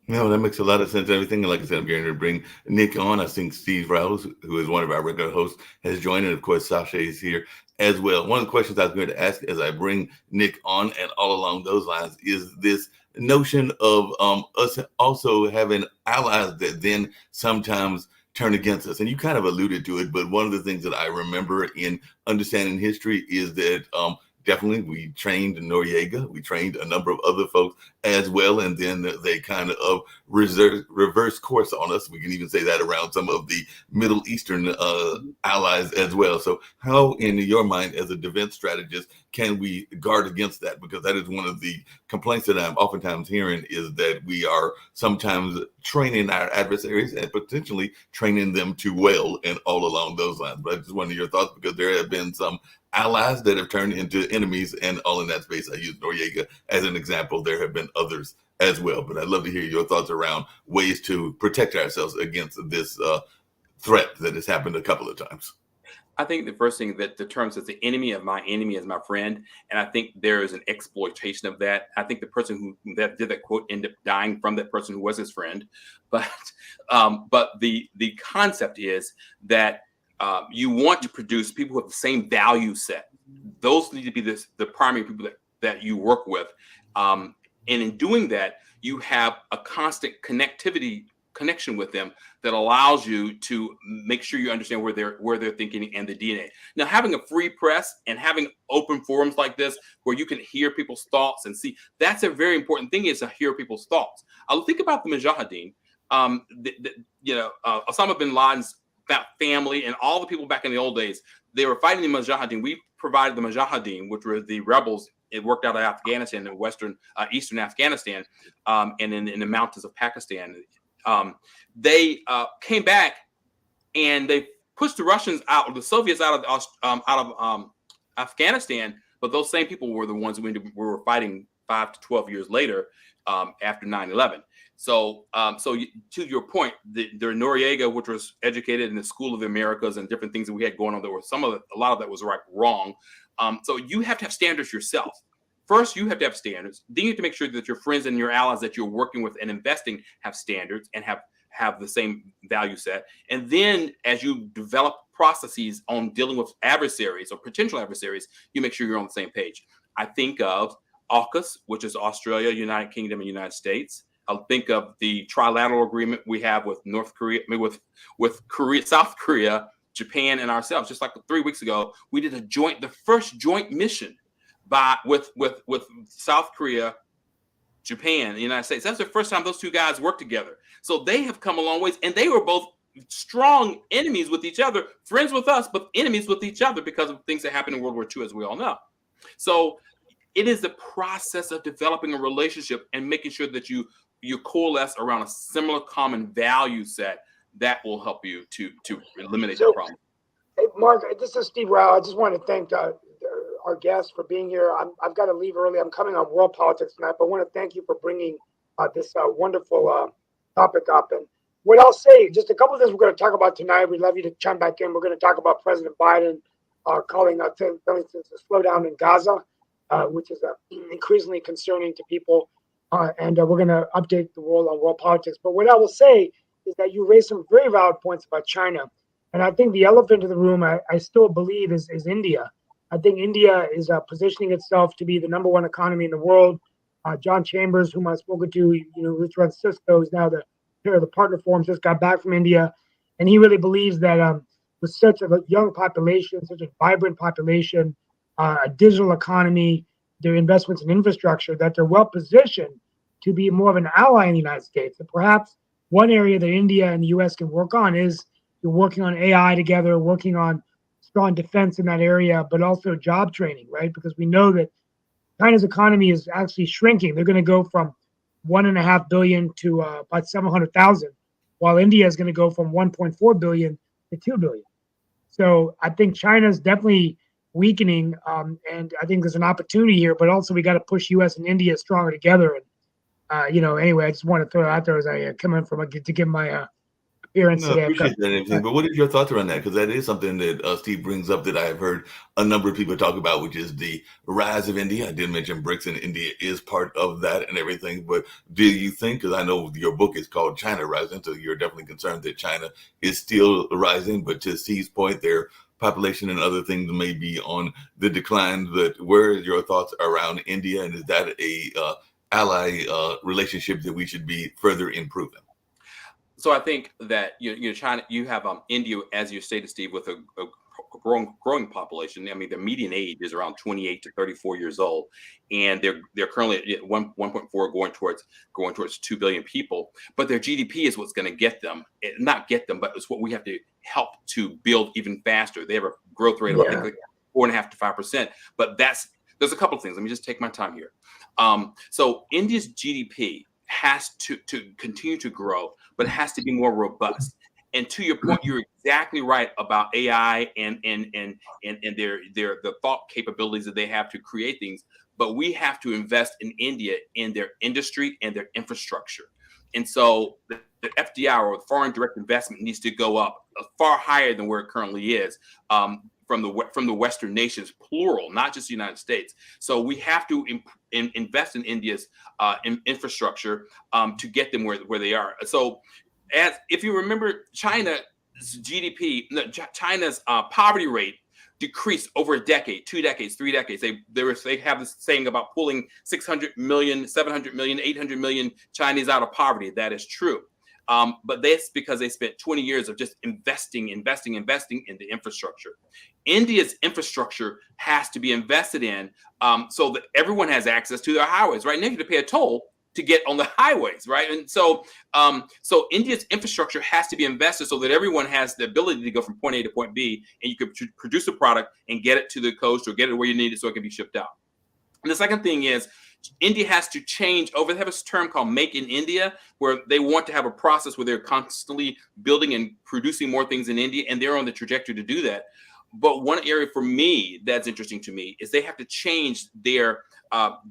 No, that makes a lot of sense. Everything, like I said, I'm going to bring Nick on. I think Steve Rouse, who is one of our regular hosts, has joined, and of course, Sasha is here as well. One of the questions I was going to ask as I bring Nick on, and all along those lines, is this notion of us also having allies that then sometimes turn against us. And you kind of alluded to it, but one of the things that I remember in understanding history is that definitely we trained Noriega, we trained a number of other folks as well, and then they kind of reverse course on us. We can even say that around some of the Middle Eastern allies as well. So how, in your mind, as a defense strategist, can we guard against that? Because that is one of the complaints that I'm oftentimes hearing, is that we are sometimes training our adversaries and potentially training them too well, and all along those lines. But I just wanted your thoughts, because there have been some allies that have turned into enemies, and all in that space. I use Noriega as an example. There have been others as well, but I'd love to hear your thoughts around ways to protect ourselves against this threat that has happened a couple of times. I think the first thing, that the term says the enemy of my enemy is my friend. And I think there is an exploitation of that. I think the person who that did that quote ended up dying from that person who was his friend. But the concept is that you want to produce people with the same value set. Those need to be the primary people that you work with. And in doing that, you have a constant connection with them that allows you to make sure you understand where they're thinking and the DNA. Now, having a free press and having open forums like this where you can hear people's thoughts and see, that's a very important thing, is to hear people's thoughts. I'll think about the Mujahideen, Osama bin Laden's family and all the people back in the old days. They were fighting the Mujahideen. We provided the Mujahideen, which were the rebels. It worked out of Afghanistan and eastern Afghanistan, and in the mountains of Pakistan. They came back and they pushed the Russians out, the Soviets out of Afghanistan. But those same people were the ones we were fighting 5 to 12 years later, after 9/11. So to your point, the Noriega, which was educated in the School of the Americas and different things that we had going on, there were a lot of that was wrong. So you have to have standards yourself. First, you have to have standards. Then you have to make sure that your friends and your allies that you're working with and investing have standards and have the same value set. And then as you develop processes on dealing with adversaries or potential adversaries, you make sure you're on the same page. I think of AUKUS, which is Australia, United Kingdom, and United States. I'll think of the trilateral agreement we have with North Korea, with Korea, South Korea, Japan, and ourselves. Just like 3 weeks ago, we did the first joint mission with South Korea, Japan, and the United States. That's the first time those two guys worked together. So they have come a long ways, and they were both strong enemies with each other, friends with us, but enemies with each other because of things that happened in World War II, as we all know. So it is the process of developing a relationship and making sure that you coalesce around a similar common value set that will help you to eliminate the problem. Hey, Mark, this is Steve Rao. I just want to thank our guests for being here. I've got to leave early. I'm coming on World Politics tonight, but I want to thank you for bringing this wonderful topic up. And what I'll say, just a couple of things we're going to talk about tonight. We'd love you to chime back in. We're going to talk about President Biden calling for instance, a slowdown in Gaza, which is increasingly concerning to people. And we're going to update the world on world politics. But what I will say is that you raised some very valid points about China. And I think the elephant in the room, I still believe, is India. I think India is positioning itself to be the number one economy in the world. John Chambers, whom I've spoken to, which runs Cisco, is now the chair of the partner forum, just got back from India. And he really believes that with such a young population, such a vibrant population, a digital economy, their investments in infrastructure, that they're well positioned to be more of an ally in the United States. And perhaps one area that India and the U.S. can work on is you're working on AI together, working on strong defense in that area, but also job training, right? Because we know that China's economy is actually shrinking. They're going to go from 1.5 billion to about 700,000, while India is going to go from 1.4 billion to 2 billion. So I think China's definitely weakening, and I think there's an opportunity here, but also we got to push U.S. and India stronger together. And anyway, I just want to throw it out there as I come in to give my appearance No, I today. appreciate that and everything. But what is your thoughts around that? Because that is something that Steve brings up that I've heard a number of people talk about, which is the rise of India. I did mention BRICS, and India is part of that and everything. But do you think, because I know your book is called China Rising, so you're definitely concerned that China is still rising, but to Steve's point, their population and other things may be on the decline. But where are your thoughts around India, and is that a ally relationship that we should be further improving? So I think that China, you have India, as you stated, Steve, with a growing population. I mean, the median age is around 28 to 34 years old, and they're currently at 1.4, going towards 2 billion people. But their GDP is what's going to get them, not get them, but it's what we have to help to build even faster. They have a growth rate of I think like 4.5 to 5%. But there's a couple of things. Let me just take my time here. So India's GDP has to continue to grow, but it has to be more robust. And to your point, you're exactly right about AI and the thought capabilities that they have to create things. But we have to invest in India in their industry and their infrastructure. And so the FDI, or foreign direct investment, needs to go up far higher than where it currently is. From the Western nations, plural, not just the United States. So we have to invest in India's infrastructure to get them where they are. So, if you remember, China's GDP, China's poverty rate decreased over a decade, 2 decades, 3 decades. They have this saying about pulling 600 million, 700 million, 800 million Chinese out of poverty. That is true. But that's because they spent 20 years of just investing in the infrastructure. India's infrastructure has to be invested in so that everyone has access to their highways, right? And they have to pay a toll to get on the highways, right? And so India's infrastructure has to be invested so that everyone has the ability to go from point A to point B, and you can produce a product and get it to the coast or get it where you need it so it can be shipped out. And the second thing is, India has to change over. They have a term called Make in India, where they want to have a process where they're constantly building and producing more things in India, and they're on the trajectory to do that. But one area for me that's interesting to me is they have to change their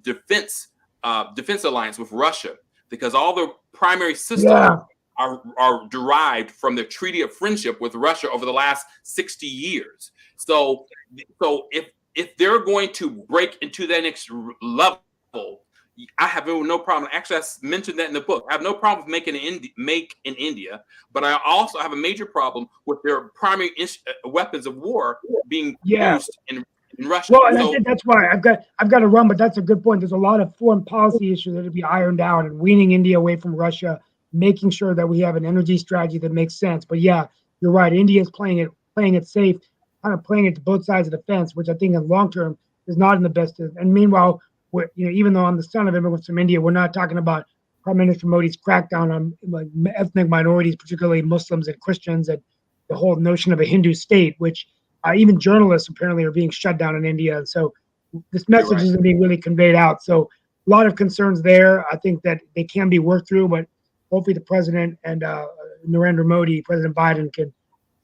defense alliance with Russia, because all their primary systems are derived from the treaty of friendship with Russia over the last 60 years. So if they're going to break into that next level, I have no problem. Actually, I mentioned that in the book. I have no problem with make in India, but I also have a major problem with their primary weapons of war being used in Russia. Well, and I think that's why I've got to run, but that's a good point. There's a lot of foreign policy issues that will be ironed out, and weaning India away from Russia, making sure that we have an energy strategy that makes sense. But yeah, you're right. India is playing it safe, kind of playing it to both sides of the fence, which I think in long term is not in the best. And meanwhile, even though I'm the son of immigrants from India, we're not talking about Prime Minister Modi's crackdown on ethnic minorities, particularly Muslims and Christians, and the whole notion of a Hindu state, which even journalists apparently are being shut down in India. And so this message isn't being really conveyed out. So a lot of concerns there. I think that they can be worked through, but hopefully the president and Narendra Modi, President Biden, can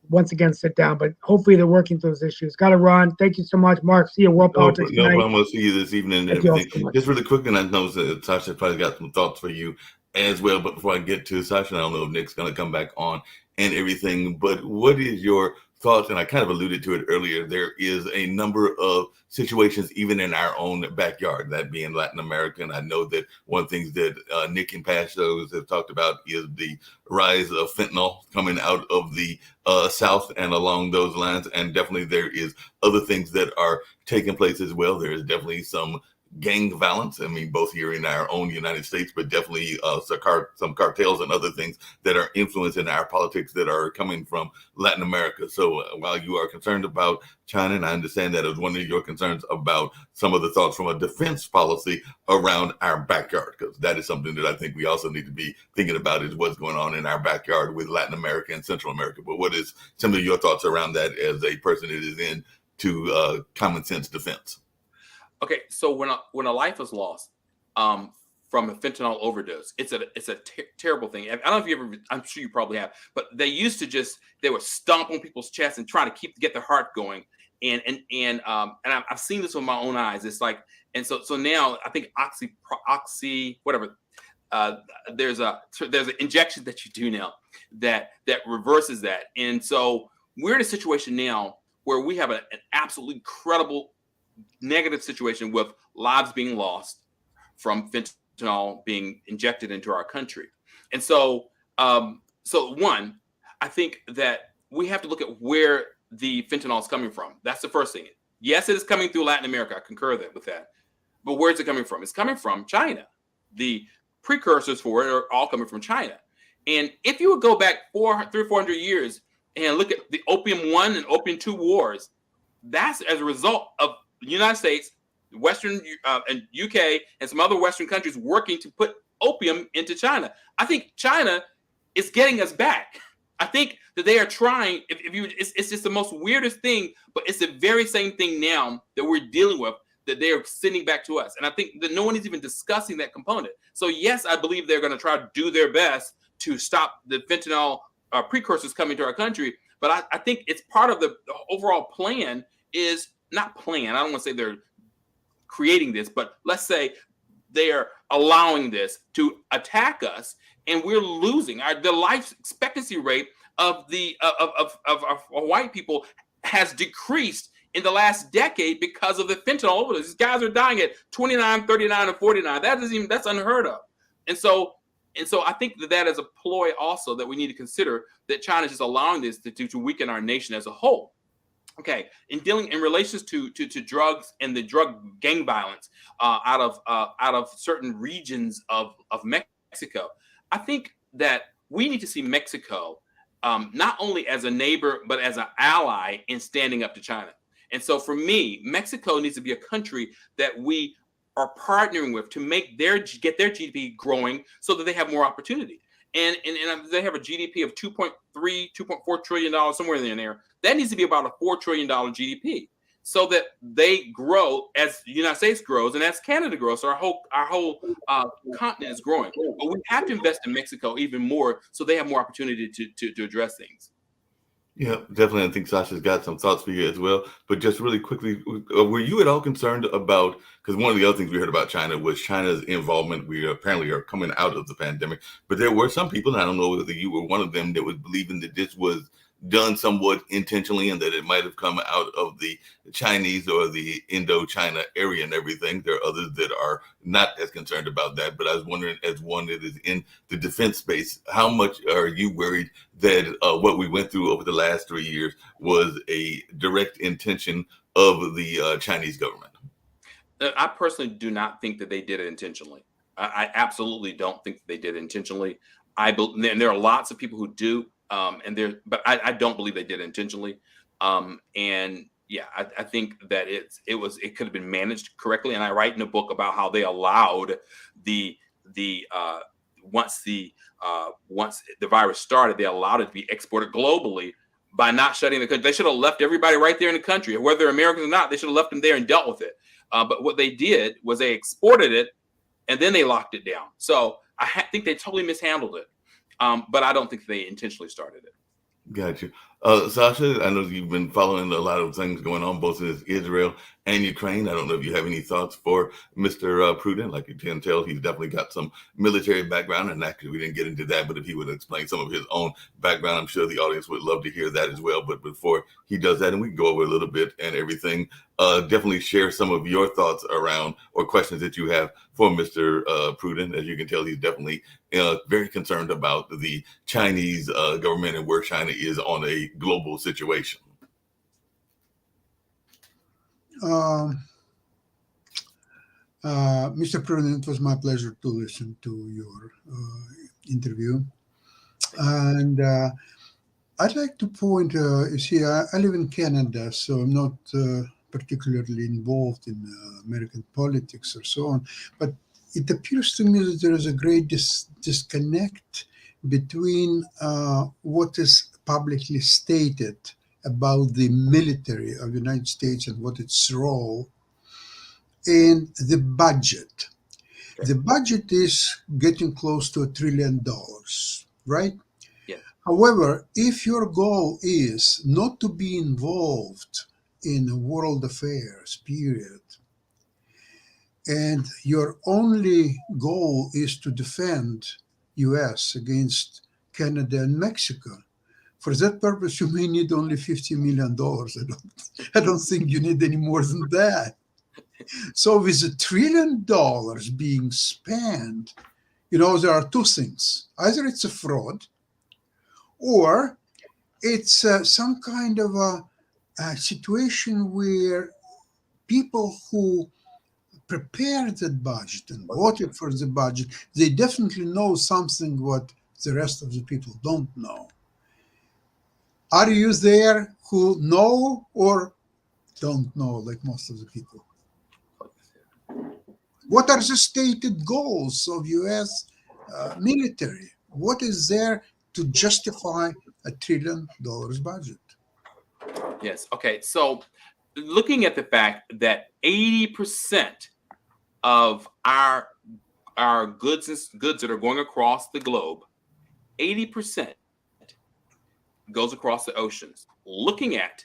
once again sit down. But hopefully they're working through those issues. Got to run. Thank you so much, Mark. See you at World Politics No tonight. problem. We'll see you this evening and Thank you all everything. so much. Just really quick, and I know that Sasha probably got some thoughts for you as well. But before I get to Sasha, I don't know if Nick's going to come back on and everything. But what is your thoughts? And I kind of alluded to it earlier. There is a number of situations, even in our own backyard, that being Latin America. And I know that one of the things that Nick and past shows have talked about is the rise of fentanyl coming out of the South and along those lines. And definitely there is other things that are taking place as well. There is definitely some gang violence. I mean, both here in our own United States, but definitely some cartels and other things that are influencing our politics that are coming from Latin America. So while you are concerned about China, and I understand that as one of your concerns about some of the thoughts from a defense policy around our backyard, because that is something that I think we also need to be thinking about, is what's going on in our backyard with Latin America and Central America. But what is some of your thoughts around that as a person that is into common sense defense? Okay, so when a life is lost from a fentanyl overdose, it's a terrible thing. I don't know if you ever, I'm sure you probably have, but they used to they would stomp on people's chests and try to get their heart going. And I've seen this with my own eyes. It's like, and so now I think oxy whatever. There's an injection that you do now that reverses that. And so we're in a situation now where we have an absolutely incredible negative situation with lives being lost from fentanyl being injected into our country. And so, one, I think that we have to look at where the fentanyl is coming from. That's the first thing. Yes, it is coming through Latin America. I concur with that. But where is it coming from? It's coming from China. The precursors for it are all coming from China. And if you would go back 400 years and look at the Opium I and Opium II wars, that's as a result of the United States, Western and UK, and some other Western countries working to put opium into China. I think China is getting us back. I think that they are trying. It's just the most weirdest thing, but it's the very same thing now that we're dealing with that they are sending back to us. And I think that no one is even discussing that component. So yes, I believe they're going to try to do their best to stop the fentanyl precursors coming to our country. But I think it's part of the overall plan is not plan. I don't want to say they're creating this, but let's say they are allowing this to attack us, and we're losing the life expectancy rate of white people has decreased in the last decade because of the fentanyl overdose. These guys are dying at 29, 39, and 49. That's unheard of. And so I think that is a ploy also that we need to consider, that China is just allowing this to weaken our nation as a whole. Okay, in relations to drugs and the drug gang violence out of certain regions of Mexico, I think that we need to see Mexico not only as a neighbor but as an ally in standing up to China. And so for me, Mexico needs to be a country that we are partnering with to get their GDP growing so that they have more opportunity. And they have a GDP of $2.4 trillion, somewhere in there. That needs to be about a $4 trillion GDP, so that they grow as the United States grows and as Canada grows. So our whole continent is growing. But we have to invest in Mexico even more so they have more opportunity to address things. Yeah, definitely. I think Sasha's got some thoughts for you as well. But just really quickly, were you at all concerned about, because one of the other things we heard about China was China's involvement. We apparently are coming out of the pandemic, but there were some people, and I don't know whether you were one of them, that was believing that this was done somewhat intentionally and that it might have come out of the Chinese or the Indochina area and everything. There are others that are not as concerned about that. But I was wondering, as one that is in the defense space, how much are you worried that what we went through over the last 3 years was a direct intention of the Chinese government? I personally do not think that they did it intentionally. I absolutely don't think that they did it intentionally. And there are lots of people who do. But I don't believe they did it intentionally. And yeah, I think that it could have been managed correctly. And I write in a book about how they allowed once the virus started, they allowed it to be exported globally by not shutting the country. They should have left everybody right there in the country, whether they're Americans or not. They should have left them there and dealt with it. But what they did was they exported it and then they locked it down. So I think they totally mishandled it. But I don't think they intentionally started it. Got you. Sasha, I know you've been following a lot of things going on both in Israel and Ukraine. I don't know if you have any thoughts for Mr. Pruden. Like you can tell, he's definitely got some military background, and actually we didn't get into that, but if he would explain some of his own background, I'm sure the audience would love to hear that as well. But before he does that, and we can go over a little bit and everything, definitely share some of your thoughts around or questions that you have for Mr. Pruden. As you can tell, he's definitely very concerned about the Chinese government and where China is on a global situation. Mr. Pruden, it was my pleasure to listen to your interview. And I'd like to point, you see, I live in Canada, so I'm not particularly involved in American politics or so on. But it appears to me that there is a great disconnect between what is publicly stated about the military of the United States and what its role, and the budget. Sure. The budget is getting close to $1 trillion, right? Yeah. However, if your goal is not to be involved in world affairs, period, and your only goal is to defend US against Canada and Mexico, for that purpose, you may need only $50 million. I don't think you need any more than that. So with $1 trillion being spent, there are two things. Either it's a fraud, or it's some kind of a situation where people who prepared that budget and voted for the budget, they definitely know something what the rest of the people don't know. Are you there who know or don't know, like most of the people? What are the stated goals of U.S. Military? What is there to justify $1 trillion budget? Yes. Okay. So looking at the fact that 80% of our goods that are going across the globe, 80% goes across the oceans. Looking at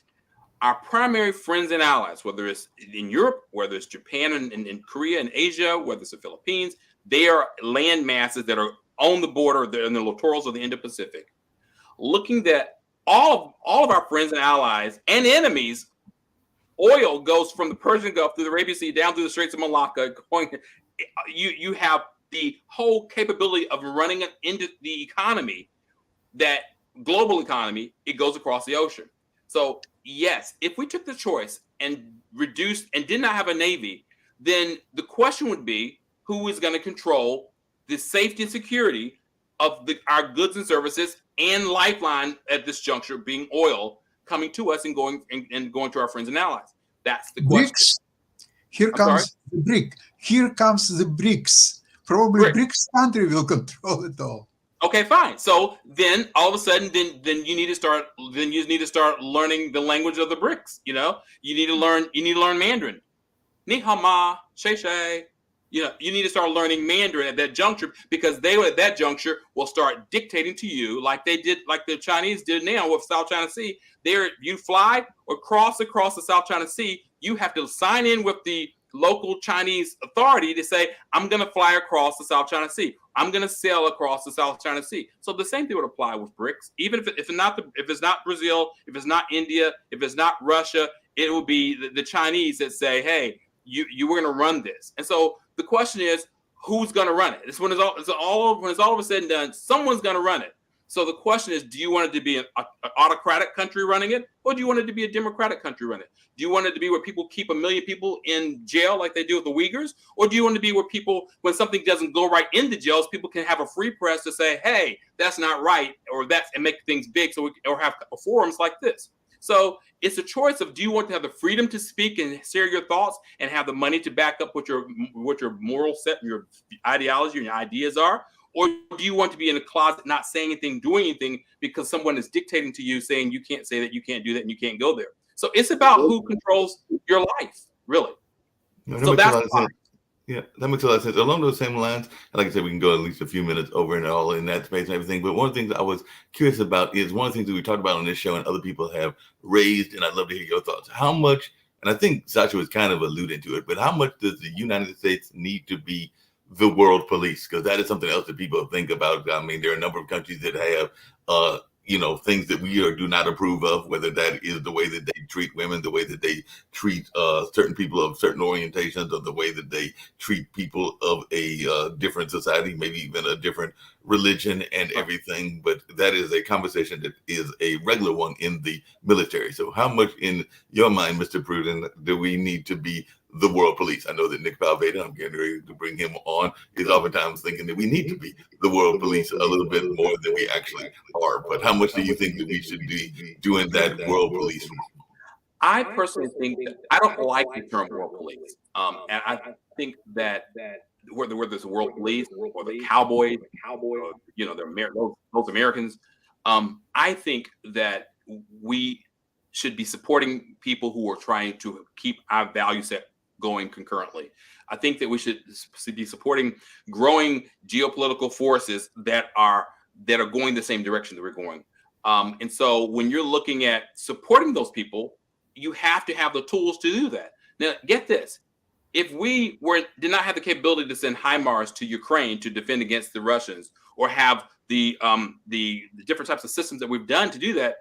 our primary friends and allies, whether it's in Europe, whether it's Japan and Korea and Asia, whether it's the Philippines, they are land masses that are on the border, they're in the littorals of the Indo-Pacific. Looking at all of our friends and allies and enemies, oil goes from the Persian Gulf through the Arabian Sea down through the Straits of Malacca. You have the whole capability of running into the economy, that global economy, it goes across the ocean. So yes, if we took the choice and reduced and did not have a Navy, then the question would be, who is going to control the safety and security of our goods and services and lifeline at this juncture being oil coming to us and going to our friends and allies? That's the question. BRICS. Here comes the BRIC. Here comes the BRICS. Probably BRICS country will control it all. Okay, fine. So then all of a sudden, then you need to start learning the language of the BRICS. You need to learn Mandarin. Ni hao ma, shay shay. You need to start learning Mandarin at that juncture, because they at that juncture will start dictating to you like the Chinese did now with South China Sea. You fly or cross across the South China Sea, you have to sign in with the local Chinese authority to say, I'm going to fly across the South China Sea. I'm going to sail across the South China Sea. So the same thing would apply with BRICS. Even if it's not Brazil, if it's not India, if it's not Russia, it will be the Chinese that say, hey, you were going to run this. And so the question is, who's going to run it? When it's all said and done, someone's going to run it. So the question is, do you want it to be an autocratic country running it, or do you want it to be a democratic country running it? Do you want it to be where people keep 1 million people in jail like they do with the Uyghurs? Or do you want it to be where people, when something doesn't go right in the jails, people can have a free press to say, hey, that's not right, and make things big, or have forums like this? So it's a choice of, do you want to have the freedom to speak and share your thoughts and have the money to back up what your moral set, your ideology, and your ideas are? Or do you want to be in a closet, not saying anything, doing anything, because someone is dictating to you, saying you can't say that, you can't do that, and you can't go there? So it's about who controls your life, really. No, so that's why. Yeah, that makes a lot of sense. Along those same lines, and like I said, we can go at least a few minutes over and all in that space and everything. But one of the things I was curious about is one of the things that we talked about on this show and other people have raised, and I'd love to hear your thoughts. How much, and I think Sasha was kind of alluding to it, but how much does the United States need to be the world police? Because that is something else that people think about. I mean, there are a number of countries that have things that we do not approve of, whether that is the way that they treat women, the way that they treat certain people of certain orientations, or the way that they treat people of a different society, maybe even a different religion and everything. But that is a conversation that is a regular one in the military. So how much in your mind, Mr. Pruden, do we need to be the world police? I know that Nick Palveda, I'm getting ready to bring him on, is oftentimes thinking that we need to be the world police a little bit more than we actually are. But how much do you think that we should be doing that world police? I personally think that I don't like the term world police. And I think that whether it's world police or the cowboys, or, those Americans, I think that we should be supporting people who are trying to keep our value set going concurrently. I think that we should be supporting growing geopolitical forces that are going the same direction that we're going. And so when you're looking at supporting those people, you have to have the tools to do that. Now, get this. If we did not have the capability to send HIMARS to Ukraine to defend against the Russians, or have the different types of systems that we've done to do that,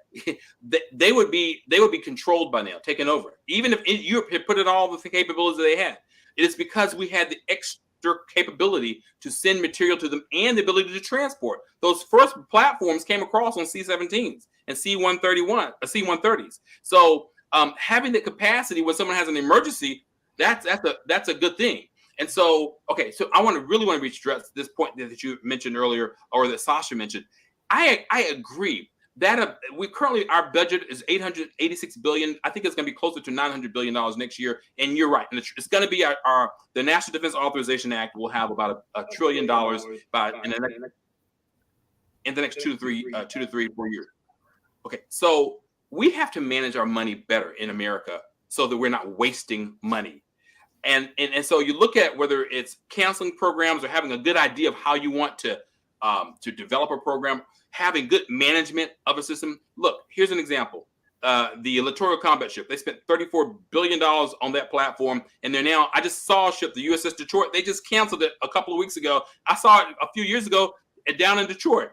they would be controlled by now, taken over. Even if Europe had put in all the capabilities that they had, it is because we had the extra capability to send material to them and the ability to transport. Those first platforms came across on C-17s and C-130s. So having the capacity when someone has an emergency, that's a good thing. And so, okay, so I really want to address this point that you mentioned earlier, or that Sasha mentioned. I agree that our budget is $886 billion. I think it's going to be closer to $900 billion next year. And you're right. And it's going to be the National Defense Authorization Act will have about $1 trillion in the next 2 to 4 years. Okay, so we have to manage our money better in America so that we're not wasting money. And so you look at whether it's canceling programs or having a good idea of how you want to develop a program, having good management of a system. Look, here's an example. The Littoral Combat Ship, they spent $34 billion on that platform. And they're now, I just saw a ship, the USS Detroit, they just canceled it a couple of weeks ago. I saw it a few years ago down in Detroit.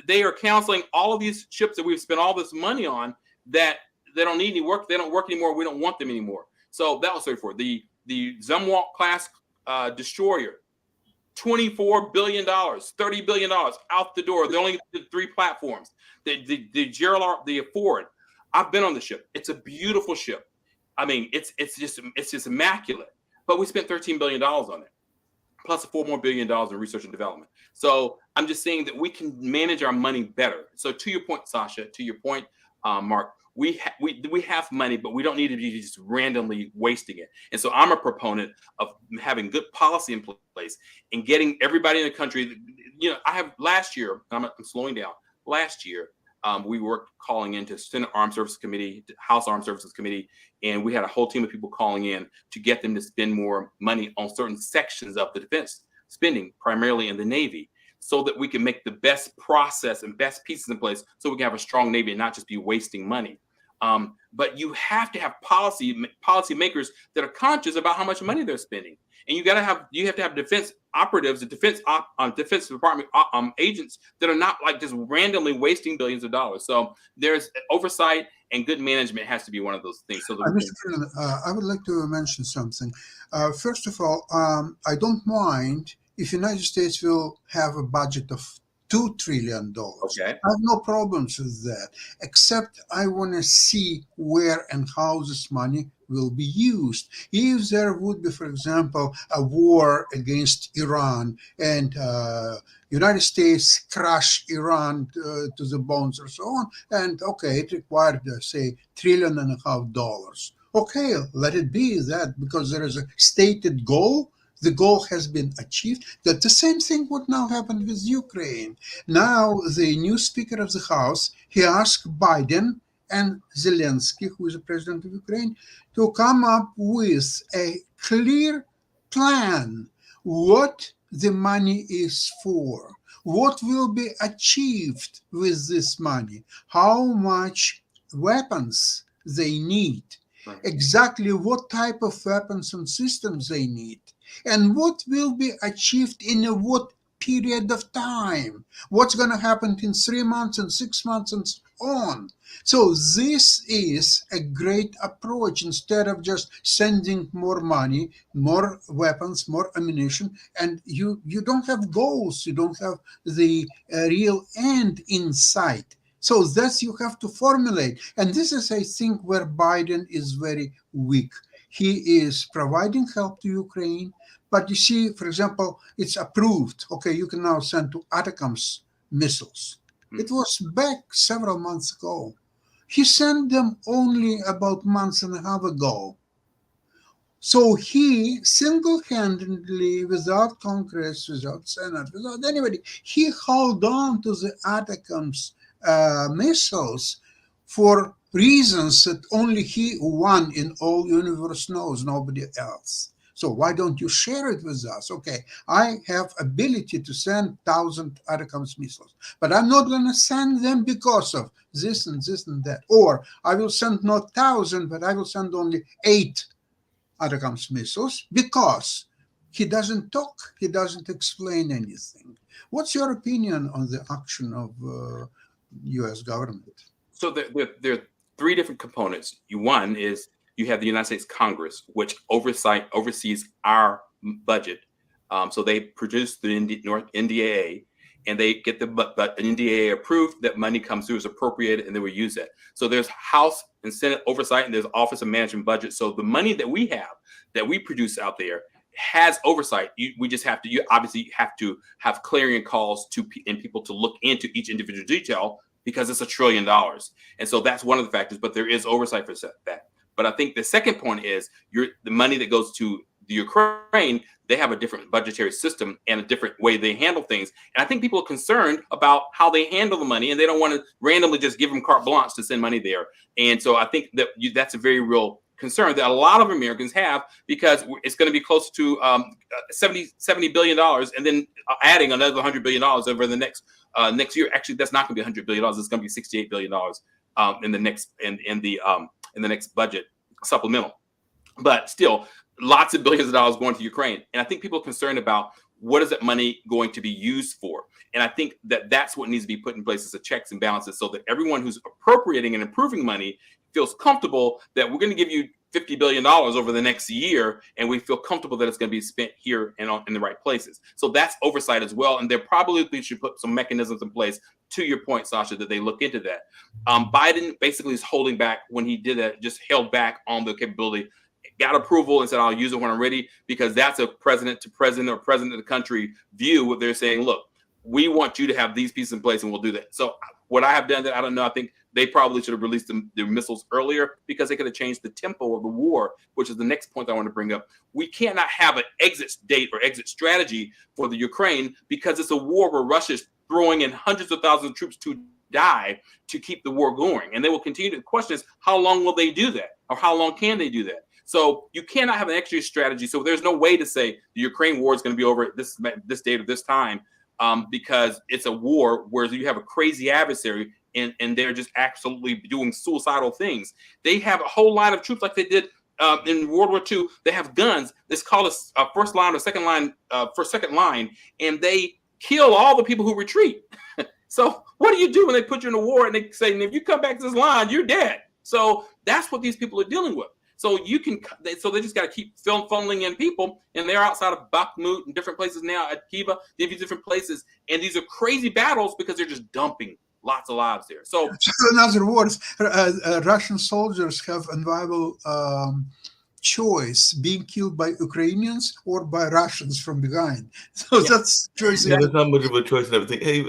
They are canceling all of these ships that we've spent all this money on that they don't need any work. They don't work anymore. We don't want them anymore. So that was 34. The Zumwalt class destroyer, $24 billion, $30 billion out the door. They only did 3 platforms. The Gerald, the Ford. I've been on the ship. It's a beautiful ship. I mean, it's just immaculate. But we spent $13 billion on it, plus $4 more billion in research and development. So I'm just saying that we can manage our money better. So to your point, Sasha, to your point, Mark, we have money, but we don't need to be just randomly wasting it. And so I'm a proponent of having good policy in place and getting everybody in the country. I have last year, I'm slowing down. Last year, we worked calling into Senate Armed Services Committee, House Armed Services Committee, and we had a whole team of people calling in to get them to spend more money on certain sections of the defense spending, primarily in the Navy, so that we can make the best process and best pieces in place so we can have a strong Navy and not just be wasting money. But you have to have policymakers that are conscious about how much money they're spending. And you have to have defense operatives, the Defense Department agents that are not like just randomly wasting billions of dollars. So there's oversight, and good management has to be one of those things. So I would like to mention something. First of all, I don't mind if United States will have a budget of $2 trillion. Okay. I have no problems with that, except I want to see where and how this money will be used. If there would be, for example, a war against Iran and United States crush Iran to the bones or so on, and okay, it required, say, $1.5 trillion. Okay, let it be that, because there is a stated goal. The goal has been achieved. That the same thing would now happen with Ukraine. Now, the new Speaker of the House, he asked Biden and Zelensky, who is the president of Ukraine, to come up with a clear plan what the money is for, what will be achieved with this money, how much weapons they need, Right. exactly what type of weapons and systems they need, and what will be achieved in a what period of time, what's going to happen in 3 months and 6 months and so on. So this is a great approach. Instead of just sending more money, more weapons, more ammunition, and you don't have goals, you don't have the real end in sight. So that's you have to formulate. And this is, I think, where Biden is very weak. He is providing help to Ukraine, but you see, for example, it's approved. Okay, you can now send to ATACMS missiles. It was back several months ago. He sent them only about months and a half ago. So he single-handedly, without Congress, without Senate, without anybody, he held on to the ATACMS missiles for reasons that only he, one in all universe, knows, nobody else. So why don't you share it with us? Okay, I have ability to send 1,000 ATACMS missiles, but I'm not going to send them because of this and this and that. Or I will send not 1,000, but I will send only 8 ATACMS missiles because he doesn't talk, he doesn't explain anything. What's your opinion on the action of U.S. government? So there are three different components. One is you have the United States Congress, which oversees our budget. So they produce the NDAA, and they get the NDAA approved. That money comes through as appropriated, and then we use it. So there's House and Senate oversight, and there's Office of Management Budget. So the money that we have, that we produce out there, has oversight. We just have to. You obviously have to have clarion calls and people to look into each individual detail, because it's $1 trillion. And so that's one of the factors, but there is oversight for that. But I think the second point is the money that goes to the Ukraine, they have a different budgetary system and a different way they handle things. And I think people are concerned about how they handle the money, and they don't want to randomly just give them carte blanche to send money there. And so I think that that's a very real concern that a lot of Americans have, because it's going to be close to $70 billion, and then adding another $100 billion over the next year. Actually, that's not going to be $100 billion. It's going to be $68 billion in the next budget supplemental. But still, lots of billions of dollars going to Ukraine. And I think people are concerned about what is that money going to be used for. And I think that that's what needs to be put in place as a checks and balances, so that everyone who's appropriating and approving money feels comfortable that we're going to give you $50 billion over the next year, and we feel comfortable that it's going to be spent here and in the right places. So that's oversight as well. And they probably should put some mechanisms in place, to your point, Sasha, that they look into that. Biden basically is holding back. When he did that, just held back on the capability, got approval and said, I'll use it when I'm ready, because that's a president to president or president of the country view. What they're saying, look, we want you to have these pieces in place, and we'll do that. So what I have done that, I don't know. I think they probably should have released the missiles earlier, because they could have changed the tempo of the war, which is the next point I want to bring up. We cannot have an exit date or exit strategy for the Ukraine, because it's a war where Russia's throwing in hundreds of thousands of troops to die to keep the war going. And they will continue to question is, how long will they do that? Or how long can they do that? So you cannot have an exit strategy. So there's no way to say the Ukraine war is going to be over at this date or this time, because it's a war where you have a crazy adversary, and they're just absolutely doing suicidal things. They have a whole line of troops like they did in World War II. They have guns. It's called a first line or second line, and they kill all the people who retreat. So what do you do when they put you in a war and they say, if you come back to this line, you're dead? So that's what these people are dealing with. So they just got to keep funneling in people, and they're outside of Bakhmut and different places now, at Kiva, different places, and these are crazy battles because they're just dumping lots of lives there. So in other words, Russian soldiers have a viable choice: being killed by Ukrainians or by Russians from behind. So that's choice. Yeah, there's not much of a choice and everything. Hey,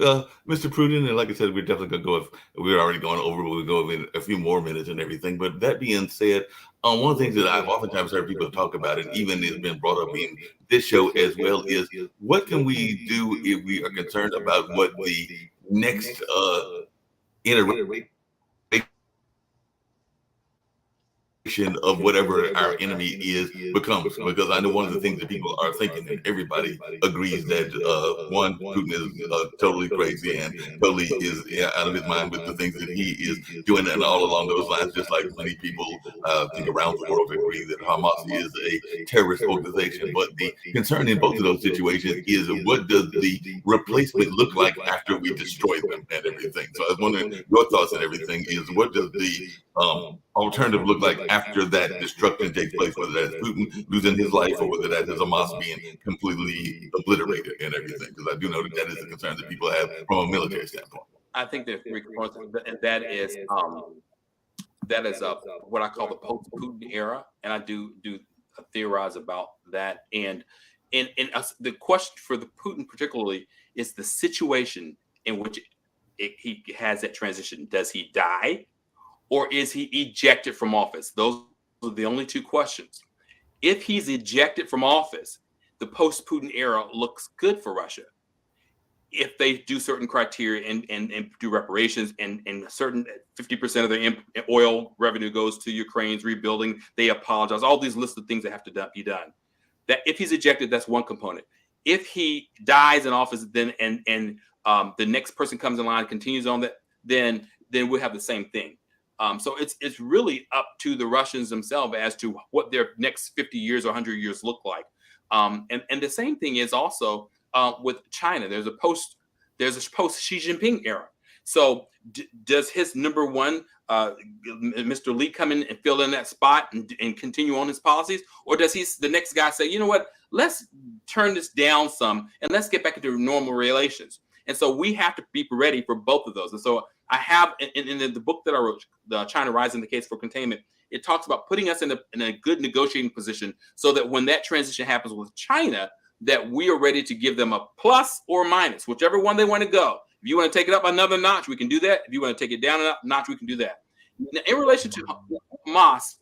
Mr. Pruden, and like I said, we're definitely going to go. We're already going over, but we'll go in a few more minutes and everything. But that being said, one of the things that I've oftentimes heard people talk about, and even has been brought up in this show as well, is what can we do if we are concerned about what the next iteration of whatever our enemy is becomes, because I know one of the things that people are thinking, and everybody agrees that one, Putin is totally crazy and totally is out of his mind with the things that he is doing, and all along those lines, just like many people think around the world agree that Hamas is a terrorist organization. But the concern in both of those situations is, what does the replacement look like after we destroy them and everything? So I was wondering your thoughts and everything is, what does the alternative look like after that destruction takes place, whether that's Putin losing his life or whether that is Hamas being completely obliterated and everything? Because I do know that that is a concern that people have from a military standpoint. I think there's three components, and that is what I call the post-Putin era, and I do theorize about that. And the question for the Putin particularly is the situation in which he has that transition. Does he die, or is he ejected from office? Those are the only two questions. If he's ejected from office, the post-Putin era looks good for Russia. If they do certain criteria and do reparations, and certain 50% of their oil revenue goes to Ukraine's rebuilding, they apologize, all these lists of things that have to be done. That if he's ejected, that's one component. If he dies in office, then the next person comes in line and continues on that, then we'll have the same thing. So it's really up to the Russians themselves as to what their next 50 years or 100 years look like. And the same thing is also with China. There's a post Xi Jinping era. So does his number one, Mr. Li, come in and fill in that spot and continue on his policies? Or does the next guy say, you know what, let's turn this down some and let's get back into normal relations? And so we have to be ready for both of those. And so I have in the book that I wrote, the China Rising: The Case for Containment, it talks about putting us in a good negotiating position so that when that transition happens with China, that we are ready to give them a plus or minus, whichever one they want to go. If you want to take it up another notch, we can do that. If you want to take it down a notch, we can do that. Now, in relation to Hamas,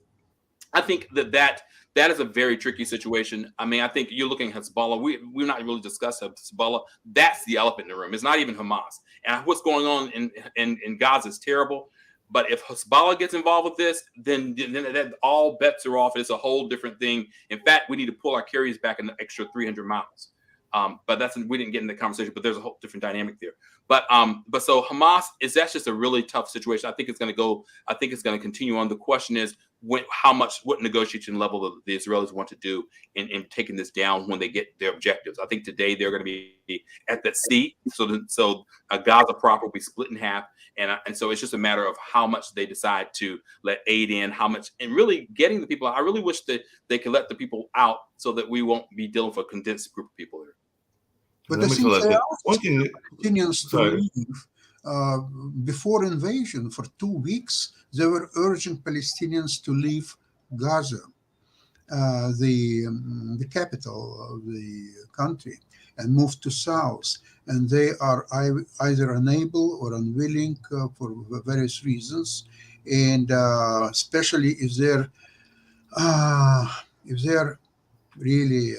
I think that is a very tricky situation. I mean, I think you're looking at Hezbollah. We're not really discussing Hezbollah. That's the elephant in the room. It's not even Hamas. And what's going on in Gaza is terrible. But if Hezbollah gets involved with this, then all bets are off. It's a whole different thing. In fact, we need to pull our carriers back an extra 300 miles. But we didn't get in the conversation, but there's a whole different dynamic there. But so Hamas that's just a really tough situation. I think it's going to continue on. The question is what negotiation level the Israelis want to do in taking this down when they get their objectives. I think today they're going to be at that sea. So Gaza proper will be split in half. And so it's just a matter of how much they decide to let aid in, how much, and really getting the people out. I really wish that they could let the people out so that we won't be dealing with a condensed group of people here. But I think there are Palestinians to leave. Before invasion, for 2 weeks, they were urging Palestinians to leave Gaza, the capital of the country, and move to south. And they are either unable or unwilling for various reasons, and especially if they're really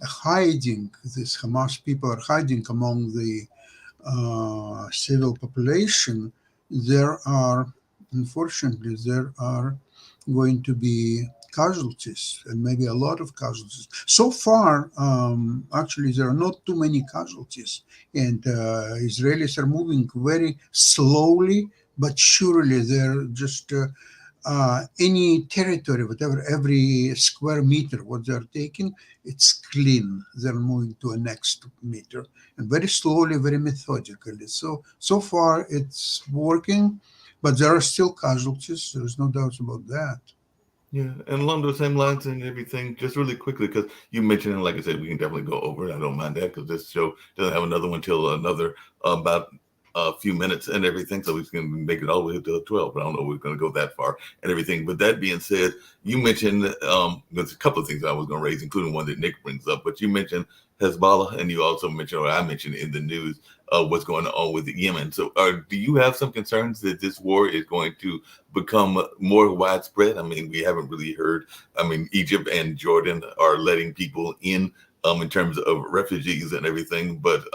hiding. These Hamas people are hiding among the civil population. Unfortunately, there are going to be casualties, and maybe a lot of casualties. So far, actually, there are not too many casualties, and Israelis are moving very slowly, but surely. They're just any territory, whatever, every square meter, what they're taking, it's clean. They're moving to a next meter, and very slowly, very methodically. So far, it's working, but there are still casualties. There's no doubt about that. Yeah, and along those same lines and everything, just really quickly, because you mentioned, and like I said, we can definitely go over it. I don't mind that because this show doesn't have another one till another about a few minutes and everything, so we can make it all the way to 12. But I don't know if we're going to go that far and everything. But that being said, you mentioned there's a couple of things I was going to raise, including one that Nick brings up. But you mentioned Hezbollah, and you also mentioned, or I mentioned in the news, what's going on with Yemen. So do you have some concerns that this war is going to become more widespread? I mean, we haven't really heard. I mean, Egypt and Jordan are letting people in in terms of refugees and everything. But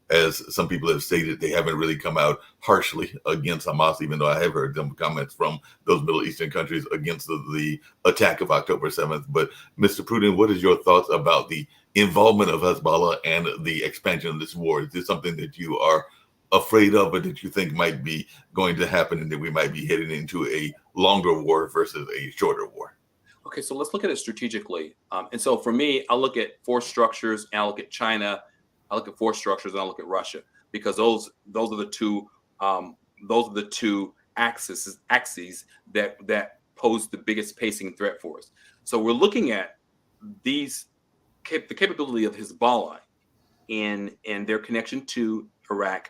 as some people have stated, they haven't really come out harshly against Hamas, even though I have heard some comments from those Middle Eastern countries against the attack of October 7th. But Mr. Pruden, what is your thoughts about the involvement of Hezbollah and the expansion of this war? Is this something that you are afraid of, or that you think might be going to happen, and that we might be heading into a longer war versus a shorter war? Okay, so let's look at it strategically. And so for me, I look at force structures, and I look at China. I look at force structures, and I look at Russia, because those are the two axes that pose the biggest pacing threat for us. So we're looking at the capability of Hezbollah and their connection to Iraq,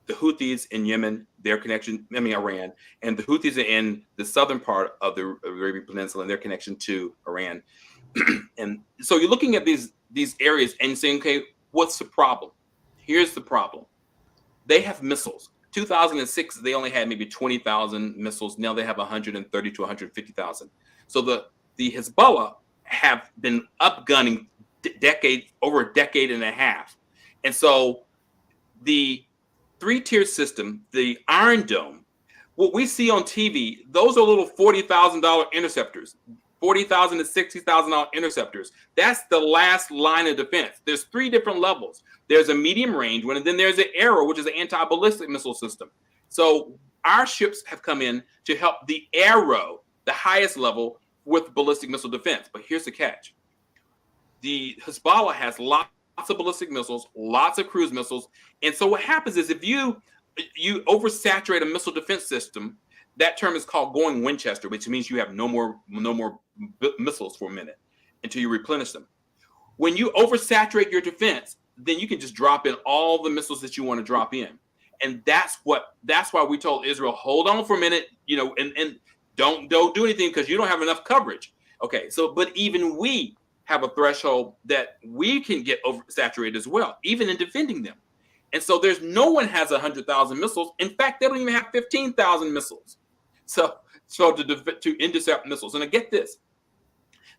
the Houthis in Yemen, Iran, and the Houthis in the southern part of the Arabian Peninsula and their connection to Iran. And so you're looking at these areas and saying, okay, what's the problem? Here's the problem. They have missiles. 2006, they only had maybe 20,000 missiles. Now they have 130 to 150,000. So the Hezbollah have been upgunning over a decade and a half. And so the three-tier system, the Iron Dome, what we see on TV, those are little $40,000 interceptors, $40,000 to $60,000 interceptors. That's the last line of defense. There's three different levels. There's a medium range one, and then there's an Arrow, which is an anti-ballistic missile system. So our ships have come in to help the Arrow, the highest level, with ballistic missile defense. But here's the catch. The Hezbollah has lots of ballistic missiles, lots of cruise missiles. And so what happens is if you oversaturate a missile defense system, that term is called going Winchester, which means you have no more missiles for a minute until you replenish them. When you oversaturate your defense, then you can just drop in all the missiles that you want to drop in. And that's why we told Israel, hold on for a minute, and don't do anything because you don't have enough coverage. Okay, so but even we have a threshold that we can get oversaturated as well, even in defending them. And so there's no one has 100,000 missiles. In fact, they don't even have 15,000 missiles. So to intercept missiles. And I get this.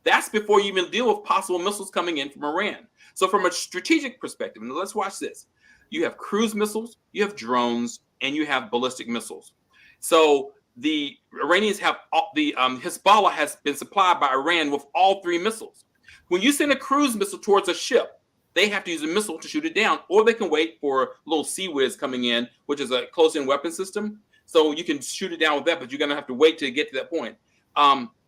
That's before you even deal with possible missiles coming in from Iran. So from a strategic perspective, and let's watch this. You have cruise missiles, you have drones, and you have ballistic missiles. So the Iranians have Hezbollah has been supplied by Iran with all three missiles. When you send a cruise missile towards a ship, they have to use a missile to shoot it down, or they can wait for a little Sea Whiz coming in, which is a close-in weapon system. So you can shoot it down with that, but you're going to have to wait to get to that point.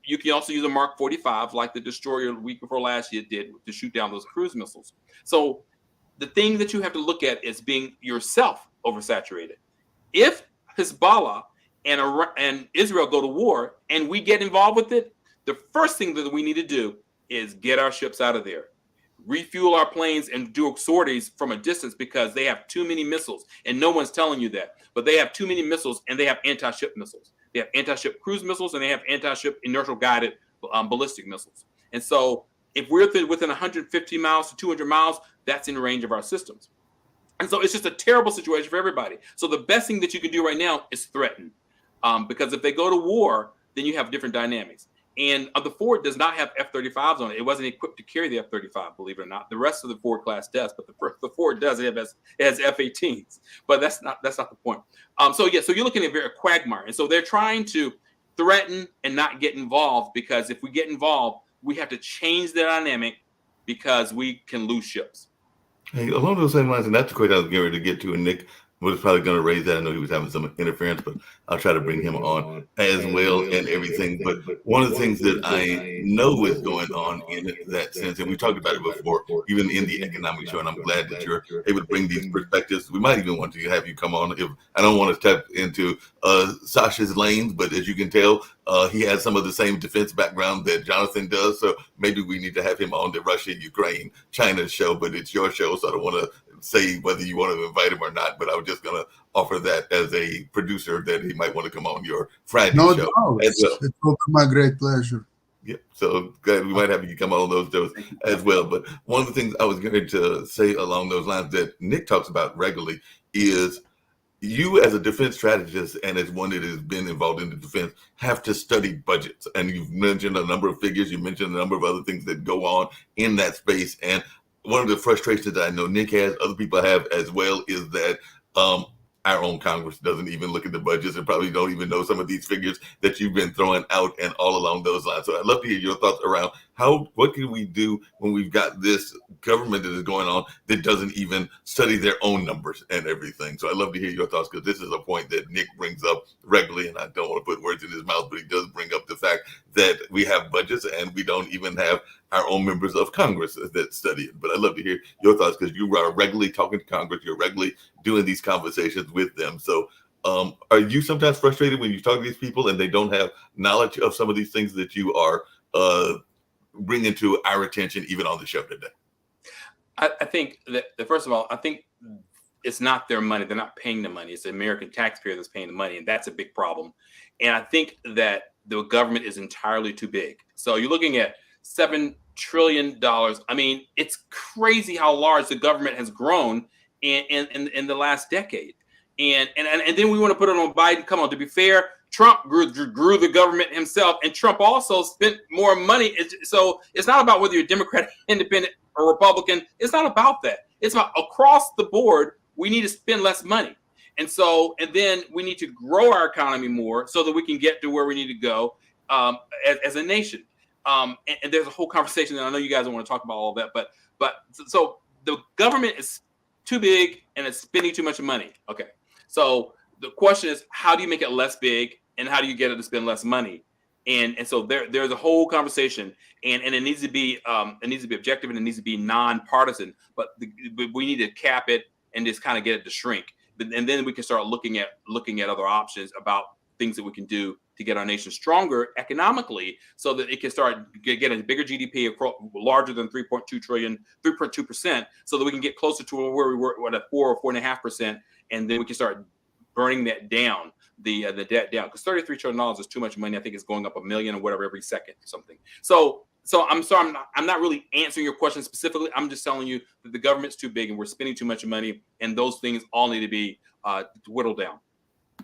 You can also use a Mark 45, like the destroyer the week before last year did, to shoot down those cruise missiles. So the thing that you have to look at is being yourself oversaturated. If Hezbollah and Israel go to war and we get involved with it, the first thing that we need to do is get our ships out of there, refuel our planes, and do sorties from a distance, because they have too many missiles, and no one's telling you that. But they have too many missiles, and they have anti-ship missiles. They have anti-ship cruise missiles, and they have anti-ship inertial guided ballistic missiles. And so if we're within 150 miles to 200 miles, that's in range of our systems. And so it's just a terrible situation for everybody. So the best thing that you can do right now is threaten, because if they go to war, then you have different dynamics. And the Ford does not have F-35s on it. It wasn't equipped to carry the F-35, believe it or not. The rest of the Ford class does, but the Ford does. It has F-18s, but that's not the point. So you're looking at a quagmire, and so they're trying to threaten and not get involved, because if we get involved, we have to change the dynamic, because we can lose ships. Hey, along those same lines, and that's the question I was getting ready to get to, and Nick was probably going to raise that. I know he was having some interference, but I'll try to bring him on as well and everything. But one of the things that I know is going on in that sense, and we talked about it before, even in the economic show, and I'm glad that you're able to bring these perspectives. We might even want to have you come on. If I don't want to step into Sasha's lanes, but as you can tell, he has some of the same defense background that Jonathan does. So maybe we need to have him on the Russia, Ukraine, China show, but it's your show, so I don't want to say whether you want to invite him or not, but I was just going to offer that as a producer, that he might want to come on your Friday show. No doubt. It's my great pleasure. Yeah, so glad we might have you come on those shows as well. But one of the things I was going to say along those lines that Nick talks about regularly is you, as a defense strategist and as one that has been involved in the defense, have to study budgets. And you've mentioned a number of figures. You mentioned a number of other things that go on in that space. And one of the frustrations that I know Nick has, other people have as well, is that our own Congress doesn't even look at the budgets and probably don't even know some of these figures that you've been throwing out and all along those lines. So I'd love to hear your thoughts around what can we do when we've got this government that is going on that doesn't even study their own numbers and everything. So I'd love to hear your thoughts, because this is a point that Nick brings up regularly, and I don't want to put words in his mouth, but he does bring up the fact that we have budgets and we don't even have our own members of Congress that study it. But I'd love to hear your thoughts, because you are regularly talking to Congress, you're regularly doing these conversations with them. So are you sometimes frustrated when you talk to these people and they don't have knowledge of some of these things that you are bringing to our attention, even on the show today? I think that, first of all, I think it's not their money. They're not paying the money. It's the American taxpayer that's paying the money, and that's a big problem. And I think that the government is entirely too big. So you're looking at $7 trillion. I mean, it's crazy how large the government has grown in the last decade. And then we want to put it on Biden. Come on, to be fair, Trump grew the government himself, and Trump also spent more money. So it's not about whether you're Democrat, Independent, or Republican. It's not about that. It's about across the board, we need to spend less money. And then we need to grow our economy more so that we can get to where we need to go as a nation. And there's a whole conversation, and I know you guys don't want to talk about all of that, but so the government is too big and it's spending too much money. Okay. So the question is, how do you make it less big, and how do you get it to spend less money? And so there's a whole conversation, and it needs to be objective, and it needs to be nonpartisan. But we need to cap it and just kind of get it to shrink, and then we can start looking at other options about things that we can do to get our nation stronger economically, so that it can start getting a bigger GDP, larger than 3.2%, so that we can get closer to where we were at 4 or 4.5%, and then we can start burning that down, the debt down, because $33 trillion is too much money. I think it's going up $1 million or whatever every second or something. So I'm sorry, I'm not really answering your question specifically. I'm just telling you that the government's too big and we're spending too much money, and those things all need to be whittled down.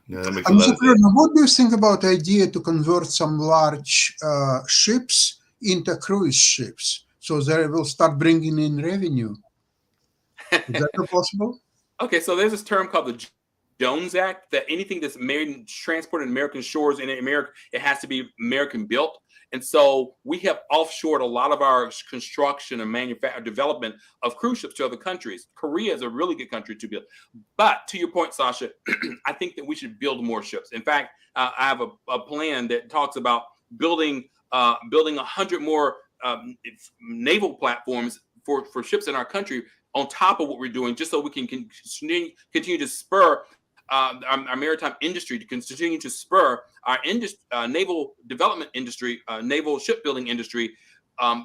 Yeah, that makes a lot of sense. What do you think about the idea to convert some large ships into cruise ships, so they will start bringing in revenue? Is that possible? Okay, so there's this term called the Jones Act, that anything that's transported in American shores in America, it has to be American built. And so we have offshored a lot of our construction and manufacturing development of cruise ships to other countries. Korea is a really good country to build. But to your point, Sasha, I think that we should build more ships. In fact, I have a plan that talks about building 100 more naval platforms for ships in our country on top of what we're doing, just so we can continue to spur our maritime industry, to continue to spur our naval development industry, naval shipbuilding industry,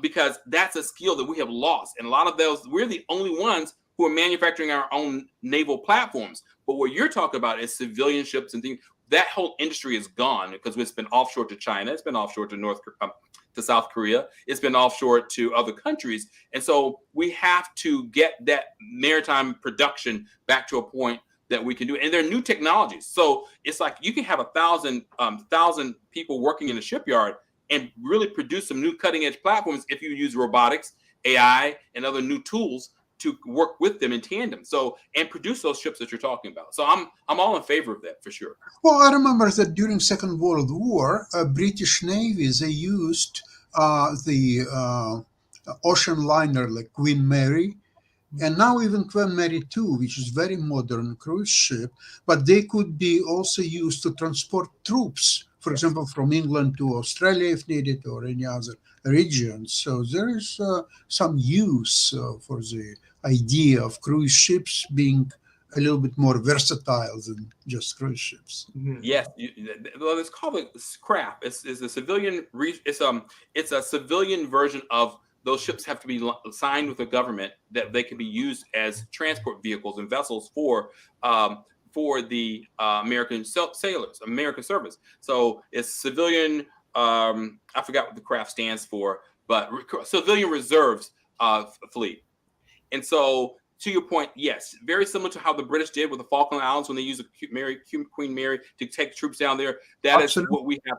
because that's a skill that we have lost. And a lot of those, we're the only ones who are manufacturing our own naval platforms. But what you're talking about is civilian ships and things. That whole industry is gone, because it's been offshore to China, it's been offshore to South Korea, it's been offshore to other countries. And so we have to get that maritime production back to a point that we can do it. And there are new technologies. So it's like you can have 1,000 people working in a shipyard and really produce some new cutting edge platforms if you use robotics, AI, and other new tools to work with them in tandem. So, and produce those ships that you're talking about. So I'm all in favor of that, for sure. Well, I remember that during Second World War, British Navy, they used the ocean liner like Queen Mary, and now even Queen Mary 2, which is very modern cruise ship, but they could be also used to transport troops, for example, from England to Australia if needed, or any other region. So there is some use for the idea of cruise ships being a little bit more versatile than just cruise ships. Yes, well, it's called a craft. It's a civilian. It's a civilian version of those ships. Have to be signed with the government that they can be used as transport vehicles and vessels for the American sailors, American service. So it's civilian. I forgot what the craft stands for, but civilian reserves fleet. And so, to your point, yes, very similar to how the British did with the Falkland Islands when they used Queen Mary to take troops down there. That Absolutely. Is what we have.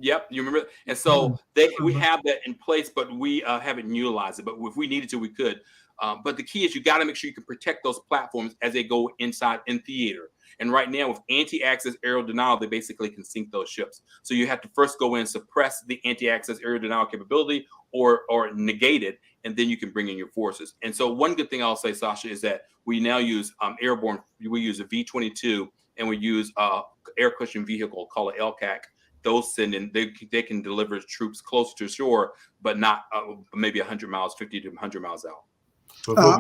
Yep, you remember? And so we have that in place, but we haven't utilized it. But if we needed to, we could. But the key is you got to make sure you can protect those platforms as they go inside in theater. And right now with anti-access aerial denial, they basically can sink those ships. So you have to first go in and suppress the anti-access aerial denial capability or negate it, and then you can bring in your forces. And so one good thing I'll say, Sasha, is that we now use airborne. We use a V-22 and we use air cushion vehicle called an LCAC. Those send in, they can deliver troops closer to shore, but not maybe 100 miles, 50 to 100 miles out.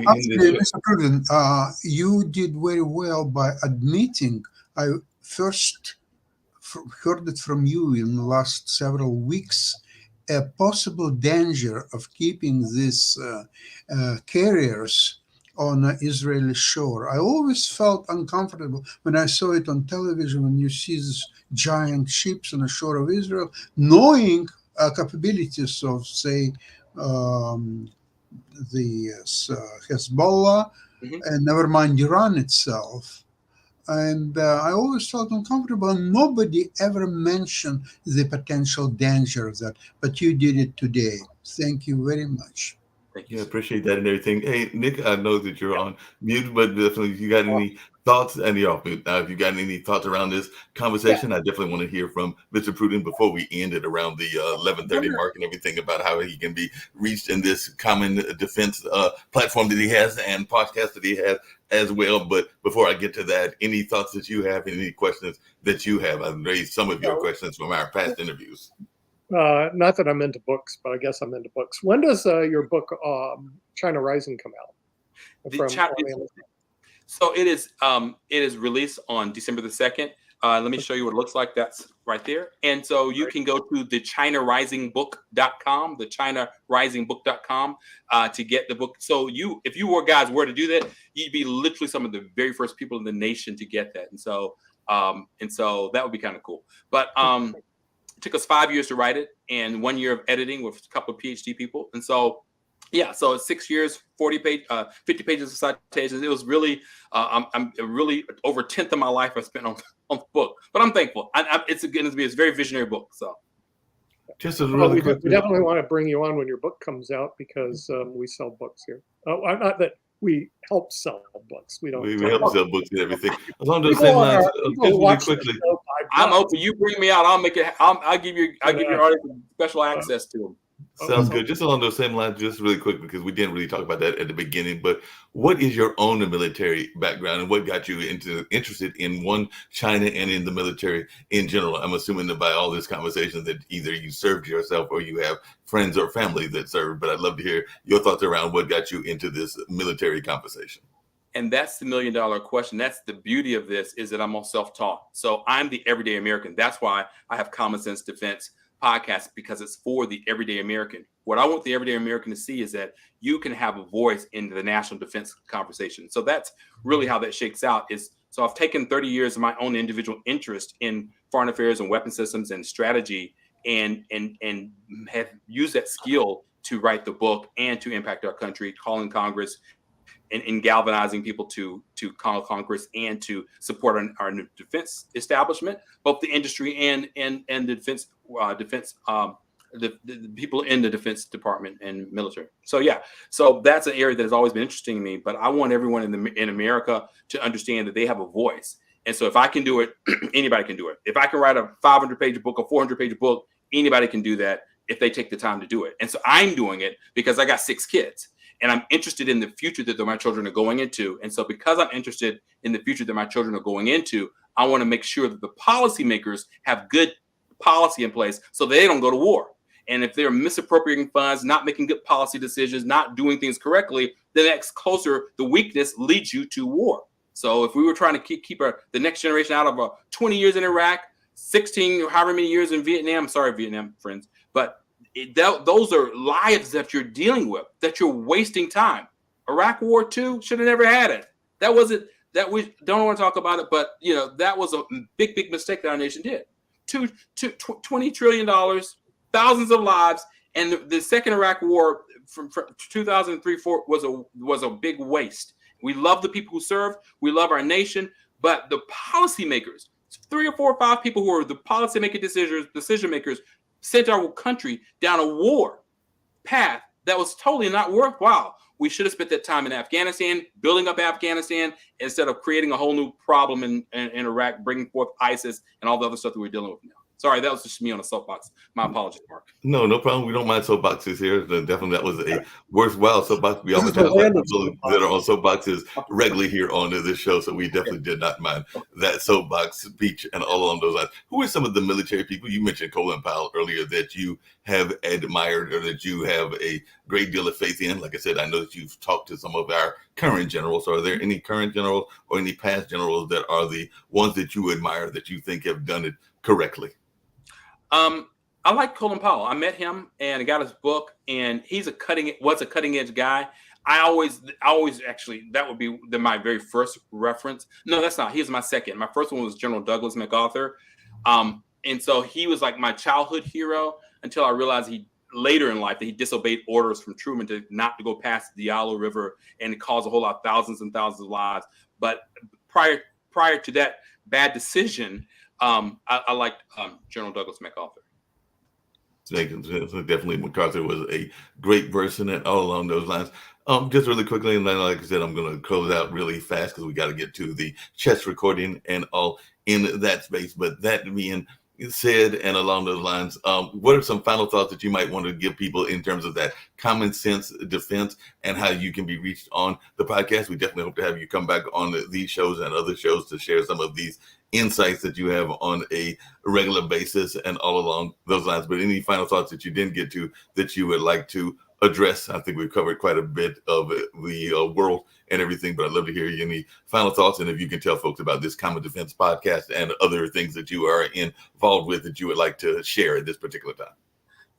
Actually, Mr. Pruden, you did very well by admitting. I first heard it from you in the last several weeks, a possible danger of keeping these carriers on Israeli shore. I always felt uncomfortable when I saw it on television, when you see these giant ships on the shore of Israel, knowing capabilities of, say, the Hezbollah, and never mind Iran itself. And I always felt uncomfortable. Nobody ever mentioned the potential danger of that, but you did it today. Thank you very much. Thank you. Yeah, appreciate that and everything. Hey, Nick, I know that you're on mute, but definitely if you got any thoughts, and you're off mute now, if you got any thoughts around this conversation, I definitely want to hear from Mr. Pruden before we end it around the 11:30 mark and everything about how he can be reached in this common defense platform that he has and podcast that he has as well. But before I get to that, any thoughts that you have, any questions that you have? I've raised some of your questions from our past interviews. Not that I'm into books, but I guess I'm into books. When does your book China Rising come out? So it is released on December the 2nd. Let me show you what it looks like. That's right there. And so you can go to the ChinaRisingBook.com, the ChinaRisingBook.com to get the book. So if you were to do that, you'd be literally some of the very first people in the nation to get that. And so that would be kind of cool. But it took us 5 years to write it and 1 year of editing with a couple of PhD people. And so, so it's 6 years, 50 pages of citations. It was really, I'm really over a tenth of my life I spent on the book, but I'm thankful. It's a very visionary book. So just a really quick. We definitely want to bring you on when your book comes out because we sell books here. Not that we help sell books. We don't. We help sell books and everything. Along those same lines, really quickly. I'm open. You bring me out. I'll make it. I'll give your article special access to them. Sounds good. Just along those same lines, just really quick, because we didn't really talk about that at the beginning, but what is your own military background and what got you interested in China and in the military in general? I'm assuming that by all this conversation that either you served yourself or you have friends or family that served, but I'd love to hear your thoughts around what got you into this military conversation. And that's the $1 million question. That's the beauty of this, is that I'm all self-taught. So I'm the everyday American. That's why I have Common Sense Defense podcast, because it's for the everyday American. What I want the everyday American to see is that you can have a voice in the national defense conversation. So that's really how that shakes out. So I've taken 30 years of my own individual interest in foreign affairs and weapon systems and strategy and have used that skill to write the book and to impact our country, calling Congress and galvanizing people to call Congress and to support our defense establishment, both the industry and the defense the people in the Defense Department and military. So that's an area that has always been interesting to me. But I want everyone in America to understand that they have a voice. And so if I can do it, anybody can do it. If I can write a 500-page book, a 400-page book, anybody can do that if they take the time to do it. And so I'm doing it because I got 6 kids. And I'm interested in the future that my children are going into. And so because I'm interested in the future that my children are going into, I want to make sure that the policymakers have good policy in place so they don't go to war. And if they're misappropriating funds, not making good policy decisions, not doing things correctly, then that's closer. The weakness leads you to war. So if we were trying to keep the next generation out of 20 years in Iraq, 16 or however many years in Vietnam, sorry, Vietnam friends, but those are lives that you're dealing with, that you're wasting time. Iraq War II should have never had it. That we don't want to talk about it, but that was a big mistake that our nation did. $20 trillion, thousands of lives, and the second Iraq War from 2003-4 was a big waste. We love the people who served, we love our nation, but the policymakers, 3 or 4 or 5 people who are the policymaking decision makers, sent our country down a war path that was totally not worthwhile. We should have spent that time in Afghanistan, building up Afghanistan, instead of creating a whole new problem in Iraq, bringing forth ISIS and all the other stuff that we're dealing with now. Sorry, that was just me on a soapbox. My apologies, Mark. No problem. We don't mind soapboxes here. Definitely, that was a worthwhile soapbox. We always This is have the land of people that are on soapboxes regularly here on this show, so we definitely did not mind that soapbox speech and all along those lines. Who are some of the military people? You mentioned Colin Powell earlier that you have admired or that you have a great deal of faith in. Like I said, I know that you've talked to some of our current generals. So are there any current generals or any past generals that are the ones that you admire that you think have done it correctly? I like Colin Powell. I met him and I got his book, and he's a cutting edge guy. I always actually, that would be my very first reference. No, that's not. He's my second. My first one was General Douglas MacArthur. And so he was like my childhood hero until I realized later in life that he disobeyed orders from Truman not to go past the Diallo River, and it caused a whole lot of thousands and thousands of lives. But prior to that bad decision, I liked General Douglas MacArthur. So definitely MacArthur was a great person and all along those lines. Just really quickly, and then like I said, I'm going to close out really fast because we got to get to the chess recording and all in that space. But that being said, and along those lines, what are some final thoughts that you might want to give people in terms of that common sense defense and how you can be reached on the podcast? We definitely hope to have you come back on these shows and other shows to share some of these insights that you have on a regular basis and all along those lines. But any final thoughts that you didn't get to that you would like to address? I think we've covered quite a bit of the world and everything, but I'd love to hear any final thoughts. And if you can tell folks about this Common Defense podcast and other things that you are involved with that you would like to share at this particular time.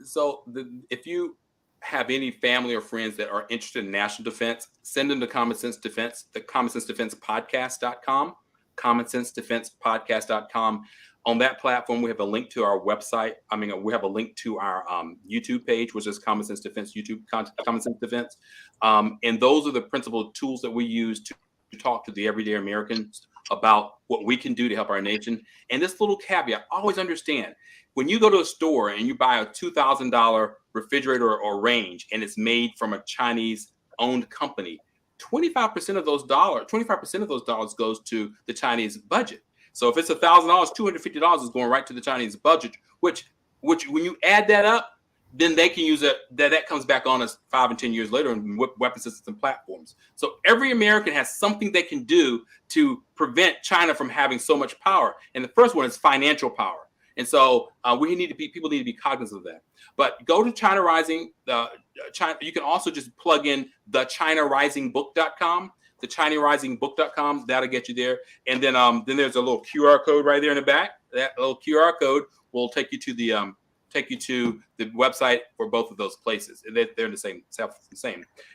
So if you have any family or friends that are interested in national defense, send them to Common Sense Defense, the Common Sense Defense Podcast.com, Common Sense Defense Podcast.com. On that platform, we have a link to our website. We have a link to our YouTube page, which is Common Sense Defense YouTube, Common Sense Defense. And those are the principal tools that we use to talk to the everyday Americans about what we can do to help our nation. And this little caveat, always understand, when you go to a store and you buy a $2,000 refrigerator or range, and it's made from a Chinese-owned company, 25% of those dollars goes to the Chinese budget. So if it's $1,000, $250 is going right to the Chinese budget, which when you add that up, then they can use it. That comes back on us 5 and 10 years later in weapon systems and platforms. So every American has something they can do to prevent China from having so much power. And the first one is financial power. And so people need to be cognizant of that. But go to China Rising. You can also just plug in the ChinaRisingBook.com. The ChinaRisingBook.com, that'll get you there. And then there's a little QR code right there in the back. That little QR code will take you to the website for both of those places. They're the same.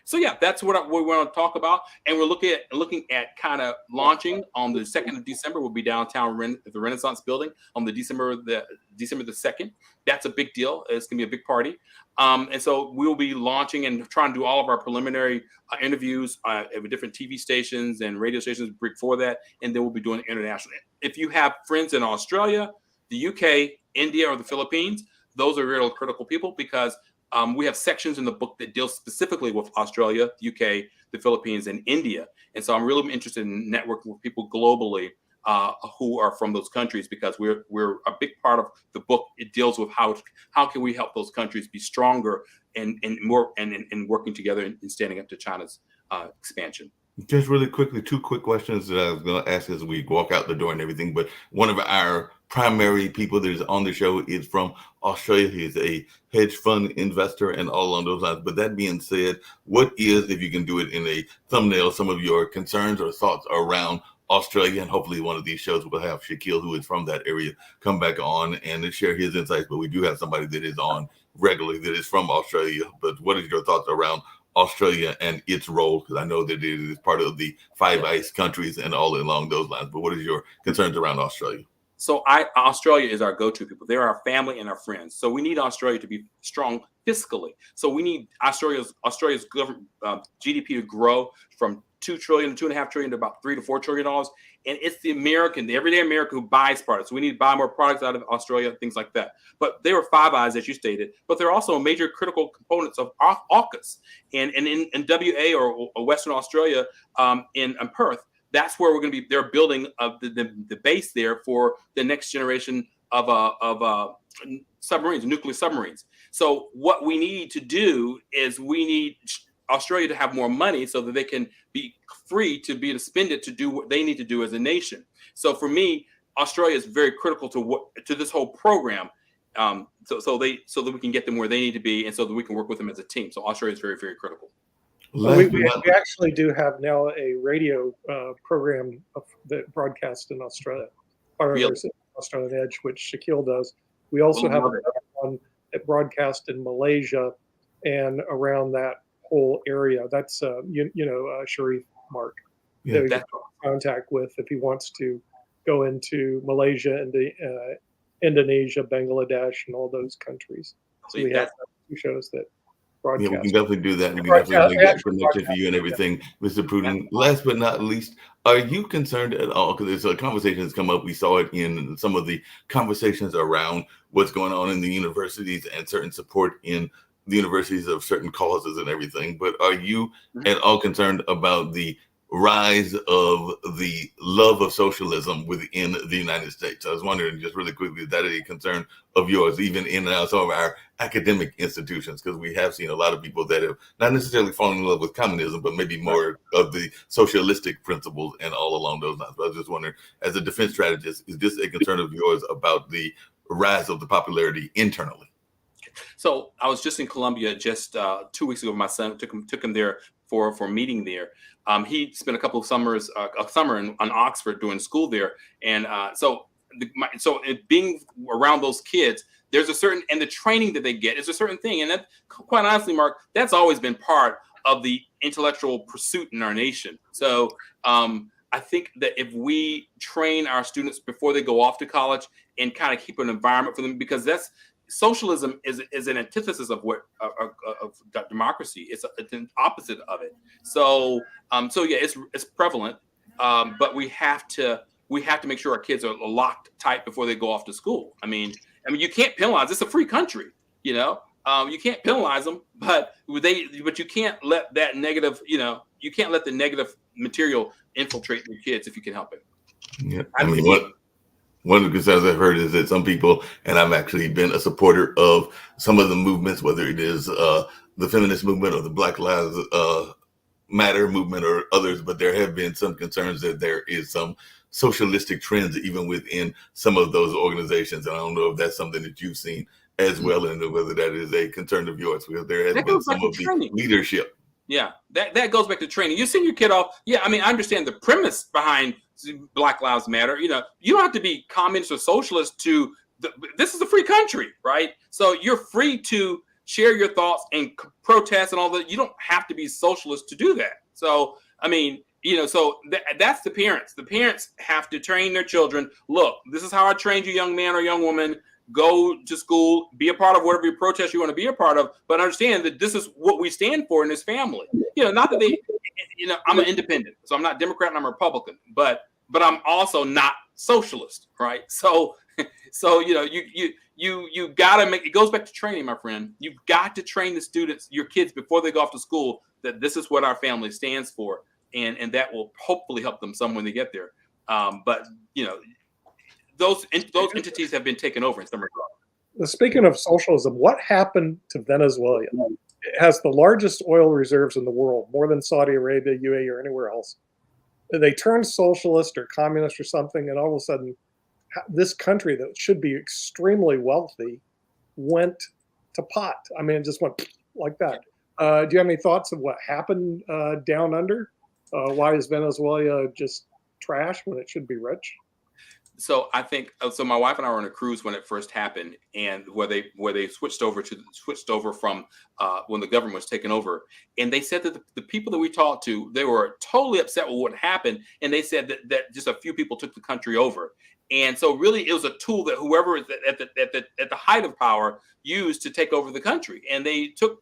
So yeah, that's what we want to talk about. And we're looking at kind of launching on the 2nd of December. We'll be downtown at the Renaissance Building on the December the 2nd. That's a big deal. It's gonna be a big party. And so we'll be launching and trying to do all of our preliminary interviews with different TV stations and radio stations before that. And then we'll be doing international. If you have friends in Australia, the UK, India, or the Philippines, those are real critical people, because we have sections in the book that deal specifically with Australia, the UK, the Philippines, and India. And so I'm really interested in networking with people globally who are from those countries, because we're a big part of the book. It deals with how can we help those countries be stronger and working together and standing up to China's expansion. Just really quickly, 2 quick questions that I was going to ask as we walk out the door and everything. But one of our primary people that is on the show is from Australia. He's a hedge fund investor and all along those lines. But that being said, what is, if you can do it in a thumbnail, some of your concerns or thoughts around Australia? And hopefully one of these shows will have Shaquille, who is from that area, come back on and share his insights. But we do have somebody that is on regularly that is from Australia. But what is your thoughts around Australia and its role? Because I know that it is part of the Five Eyes countries and all along those lines. But what is your concerns around Australia? So Australia is our go-to people. They're our family and our friends. So we need Australia to be strong fiscally. So we need Australia's GDP to grow from $2 trillion, $2.5 trillion to about $3 to $4 trillion. And it's the American, the everyday American who buys products. We need to buy more products out of Australia, things like that. But they were Five Eyes, as you stated, but they're also major critical components of AUKUS. And in WA or Western Australia, in Perth, that's where we're going to be. They're building the base there for the next generation of submarines, nuclear submarines. So what we need to do is we need Australia to have more money so that they can be free to be to spend it to do what they need to do as a nation. So for me, Australia is very critical to this whole program. So that we can get them where they need to be, and so that we can work with them as a team. So Australia is very, very critical. We actually do have now a radio program that broadcasts in Australia, part of Australian Edge, which Shaquille does. We also have another one that broadcasts in Malaysia and around that whole area. That's Sharif Mark. Yeah, that we get contact with if he wants to go into Malaysia and Indonesia, Bangladesh, and all those countries. So we have two shows that broadcast. Yeah, we can definitely do that. We can definitely get connected to you and everything, Mr. Pruden. Last but not least, are you concerned at all? Because there's a conversation that's come up. We saw it in some of the conversations around what's going on in the universities and certain support in the universities of certain causes and everything. But are you at all concerned about the rise of the love of socialism within the United States? I was wondering just really quickly, is that a concern of yours, even in and out of our academic institutions? Because we have seen a lot of people that have not necessarily fallen in love with communism, but maybe more of the socialistic principles and all along those lines. But I was just wondering, as a defense strategist, is this a concern of yours about the rise of the popularity internally? So I was just in Colombia just 2 weeks ago. My son took him there for a meeting there. He spent a couple of summers, a summer in Oxford doing school there, and so being around those kids, there's a certain, and the training that they get is a certain thing, and that, quite honestly, Mark, that's always been part of the intellectual pursuit in our nation. So I think that if we train our students before they go off to college and kind of keep an environment for them, because socialism is an antithesis of what of democracy. It's an opposite of it. So yeah, it's prevalent, but we have to make sure our kids are locked tight before they go off to school. I mean, you can't penalize. It's a free country, you can't penalize them, but you can't let that negative, you can't let the negative material infiltrate your kids if you can help it. Yeah, I mean, one of the concerns I've heard is that some people, and I've actually been a supporter of some of the movements, whether it is the feminist movement or the Black Lives Matter movement or others, but there have been some concerns that there is some socialistic trends even within some of those organizations. And I don't know if that's something that you've seen as well, and whether that is a concern of yours, because there has been some of the leadership. Yeah, that goes back to training. You send your kid off. Yeah, I mean, I understand the premise behind Black Lives Matter. You don't have to be communist or socialist this is a free country, right? So you're free to share your thoughts and protest and all that. You don't have to be socialist to do that. So, I mean, so that's the parents. The parents have to train their children. Look, this is how I trained you, young man or young woman. Go to school, be a part of whatever your protest you want to be a part of, but understand that this is what we stand for in this family. Not that I'm an independent, so I'm not Democrat and I'm a Republican, but I'm also not socialist, right? So you gotta it goes back to training, my friend. You've got to train the students, your kids, before they go off to school, that this is what our family stands for, and that will hopefully help them some when they get there. But those entities have been taken over in some regard. Speaking of socialism, what happened to Venezuela? It has the largest oil reserves in the world, more than Saudi Arabia, UAE, or anywhere else. They turned socialist or communist or something, and all of a sudden, this country that should be extremely wealthy went to pot. I mean, it just went like that. Do you have any thoughts of what happened down under? Why is Venezuela just trash when it should be rich? So I think my wife and I were on a cruise when it first happened, and where they switched over from when the government was taken over, and they said that the people that we talked to, they were totally upset with what happened, and they said that just a few people took the country over, and so really it was a tool that whoever is at the height of power used to take over the country, and they took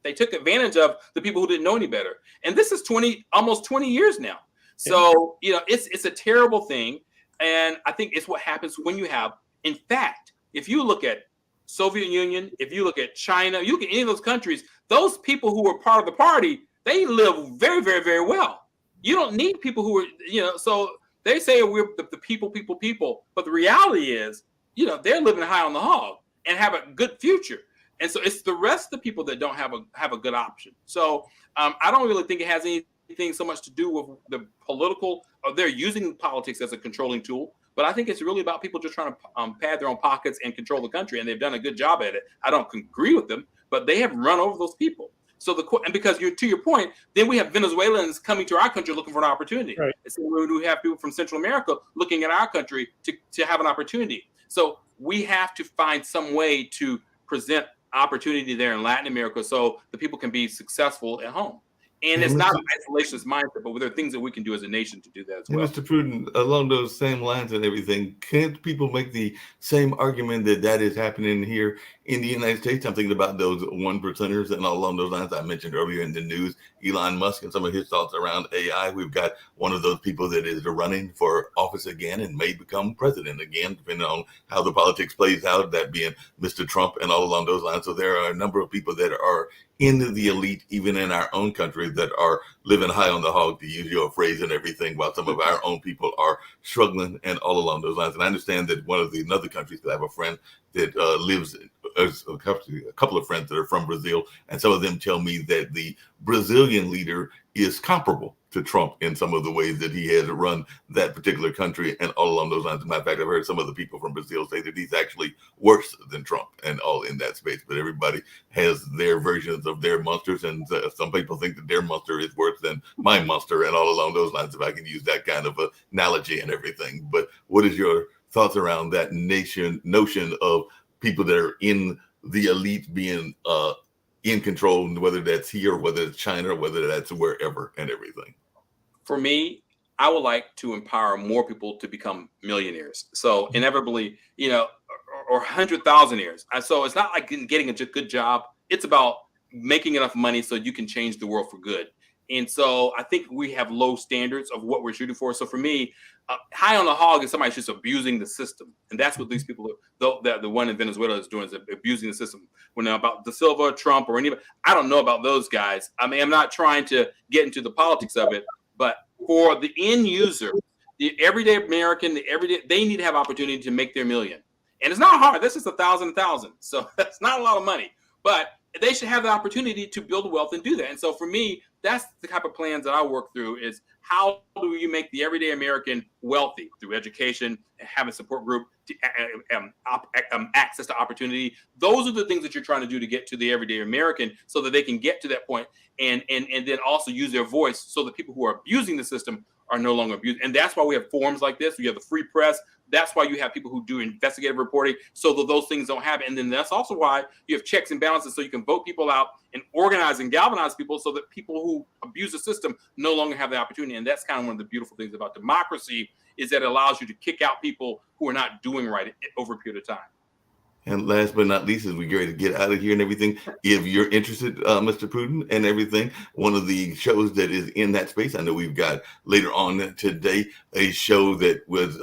They took advantage of the people who didn't know any better. And this is almost 20 years now. So, it's a terrible thing. And I think it's what happens when you have, in fact, if you look at Soviet Union, if you look at China, you look at any of those countries, those people who were part of the party, they live very, very, very well. You don't need people who are, so they say we're the people, but the reality is, they're living high on the hog and have a good future. And so it's the rest of the people that don't have a good option. So I don't really think it has anything so much to do with the political, or they're using politics as a controlling tool. But I think it's really about people just trying to pad their own pockets and control the country, and they've done a good job at it. I don't agree with them, but they have run over those people. So and because to your point, then we have Venezuelans coming to our country looking for an opportunity. Right. And so we have people from Central America looking at our country to have an opportunity. So we have to find some way to present opportunity there in Latin America so the people can be successful at home. And it's not an isolationist mindset, but there are things that we can do as a nation to do that as well. Mr. Pruden, along those same lines and everything, can't people make the same argument that is happening here in the United States? I'm thinking about those 1%ers and all along those lines I mentioned earlier in the news, Elon Musk and some of his thoughts around AI. We've got one of those people that is running for office again and may become president again, depending on how the politics plays out, that being Mr. Trump and all along those lines. So there are a number of people that are in the elite, even in our own country, that are living high on the hog, to use your phrase and everything, while some of our own people are struggling and all along those lines. And I understand that one of the other countries, I have a friend that lives, a couple of friends that are from Brazil, and some of them tell me that the Brazilian leader is comparable to Trump in some of the ways that he has run that particular country and all along those lines. As a matter of fact, I've heard some of the people from Brazil say that he's actually worse than Trump and all in that space. But everybody has their versions of their monsters, and some people think that their monster is worse than my monster and all along those lines, if I can use that kind of analogy and everything. But what is your thoughts around that notion of people that are in the elite being in control, whether that's here, whether it's China, or whether that's wherever and everything? For me, I would like to empower more people to become millionaires. So inevitably, or 100,000-aires. So it's not like getting a good job. It's about making enough money so you can change the world for good. And so I think we have low standards of what we're shooting for. So for me, high on the hog is somebody just abusing the system. And that's what these people, the one in Venezuela is doing, is abusing the system. When about Da Silva, Trump, or anybody, I don't know about those guys. I mean, I'm not trying to get into the politics of it, but for the end user, the everyday American, they need to have opportunity to make their million. And it's not hard. This is 1,000. So that's not a lot of money, but they should have the opportunity to build wealth and do that. And so for me, that's the type of plans that I work through, is how do you make the everyday American wealthy through education and have a support group, to, access to opportunity. Those are the things that you're trying to do to get to the everyday American so that they can get to that point and then also use their voice so that people who are abusing the system are no longer abused. And that's why we have forums like this. We have the free press. That's why you have people who do investigative reporting so that those things don't happen. And then that's also why you have checks and balances so you can vote people out and organize and galvanize people so that people who abuse the system no longer have the opportunity. And that's kind of one of the beautiful things about democracy, is that it allows you to kick out people who are not doing right over a period of time. And last but not least, as we get ready to get out of here and everything, if you're interested, Mr. Pruden, and everything, one of the shows that is in that space, I know we've got later on today a show that was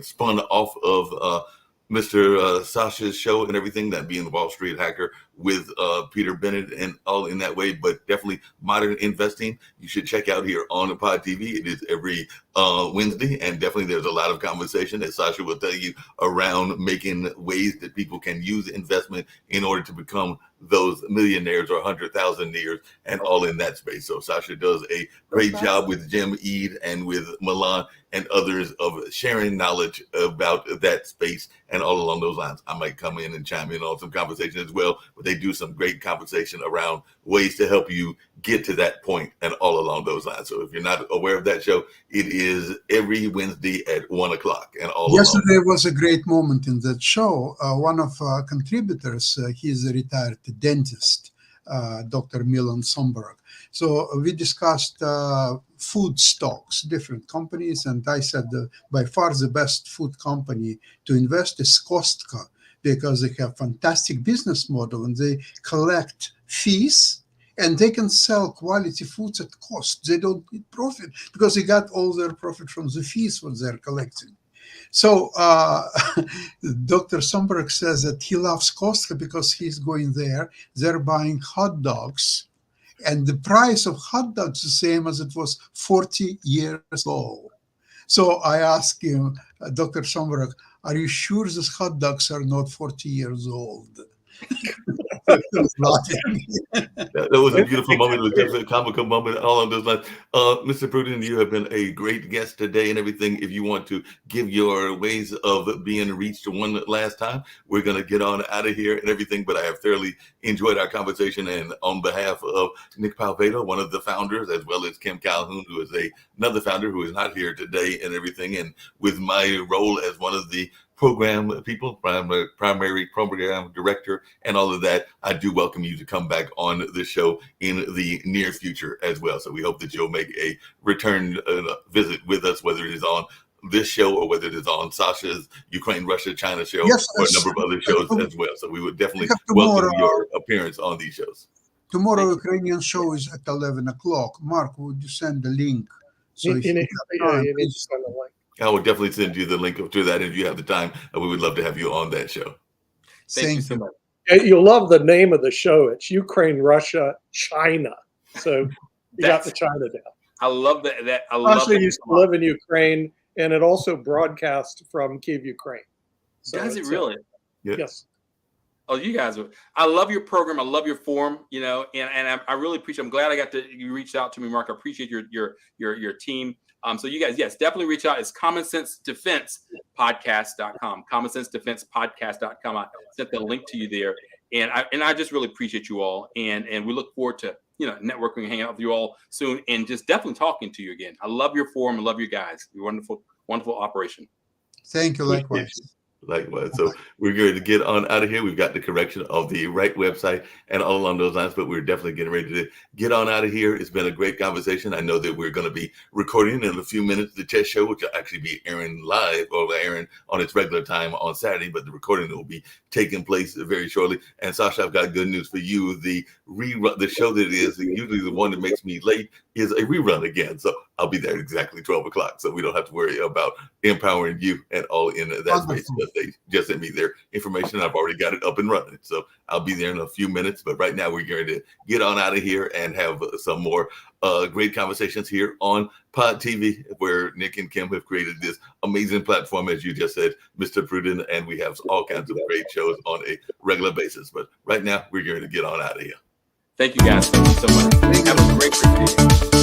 spun off of Mr. Sasha's show and everything, that being the Wall Street Hacker with Peter Bennett and all in that way, but definitely modern investing. You should check out here on the Pod TV. It is every Wednesday, and definitely there's a lot of conversation, as Sasha will tell you, around making ways that people can use investment in order to become those millionaires or 100,000-aires and all in that space. So Sasha does a great job with Jim Eade and with Milan and others of sharing knowledge about that space and all along those lines. I might come in and chime in on some conversation as well, but they do some great conversation around ways to help you get to that point and all along those lines. So if you're not aware of that show, it is every Wednesday at 1:00 and all. Yesterday was a great moment in that show. One of contributors, he's a retired dentist, Dr. Milan Somberg. So we discussed food stocks, different companies, and I said by far the best food company to invest is Kostka, because they have fantastic business model and they collect fees and they can sell quality foods at cost. They don't need profit because they got all their profit from the fees what they're collecting. So Dr. Somberg says that he loves Costco because he's going there. They're buying hot dogs, and the price of hot dogs is the same as it was 40 years ago. So I asked him, Dr. Somberg, are you sure these hot dogs are not 40 years old? That was a beautiful moment. It was definitely a comical moment. All of those lines. Mr. Pruden, you have been a great guest today and everything. If you want to give your ways of being reached one last time, we're going to get on out of here and everything. But I have thoroughly enjoyed our conversation. And on behalf of Nick Palvedo, one of the founders, as well as Kim Calhoun, who is another founder who is not here today and everything, and with my role as one of the program people, primary program director, and all of that, I do welcome you to come back on the show in the near future as well. So we hope that you'll make a return visit with us, whether it is on this show or whether it is on Sasha's Ukraine, Russia, China show, Yes, or a number of other shows as well. So we would definitely tomorrow, welcome your appearance on these shows. Tomorrow, Ukrainian show is at 11 o'clock. Mark, would you send the link? So if you have time, you need to please. send the link. I will definitely send you the link to that if you have the time. We would love to have you on that show. Thank you so much. You'll love the name of the show. It's Ukraine, Russia, China. So you got the China down. I love that. I love Sasha that. used to live in Ukraine, and it also broadcasts from Kyiv, Ukraine. So Does it it's, really? Yeah. Yes. Oh, you guys are. I love your program. I love your forum. You know, and I really appreciate. I'm glad you reached out to me, Mark. I appreciate your team. So you guys, yes, definitely reach out. It's Common Sense Defense Podcast.com. Common Sense Defense Podcast.com. I sent the link to you there, and I just really appreciate you all, and we look forward to networking and hanging out with you all soon, and just definitely talking to you again. I love your forum. I love you guys. You're wonderful, wonderful operation. Thank you, likewise. Likewise. So we're going to get on out of here. We've got the correction of the right website and all along those lines, but we're definitely getting ready to get on out of here. It's been a great conversation. I know that we're going to be recording in a few minutes the chess show, which will actually be airing live or airing on its regular time on Saturday, but the recording will be taking place very shortly. And Sasha, I've got good news for you. The rerun, the show that is usually the one that makes me late, is a rerun again. So I'll be there at exactly 12 o'clock. So we don't have to worry about empowering you at all in that space. But they just sent me their information. I've already got it up and running. So I'll be there in a few minutes. But right now we're going to get on out of here and have some more great conversations here on Pod TV, where Nick and Kim have created this amazing platform, as you just said, Mr. Pruden, and we have all kinds of great shows on a regular basis. But right now we're going to get on out of here. Thank you guys so much. Have a great day.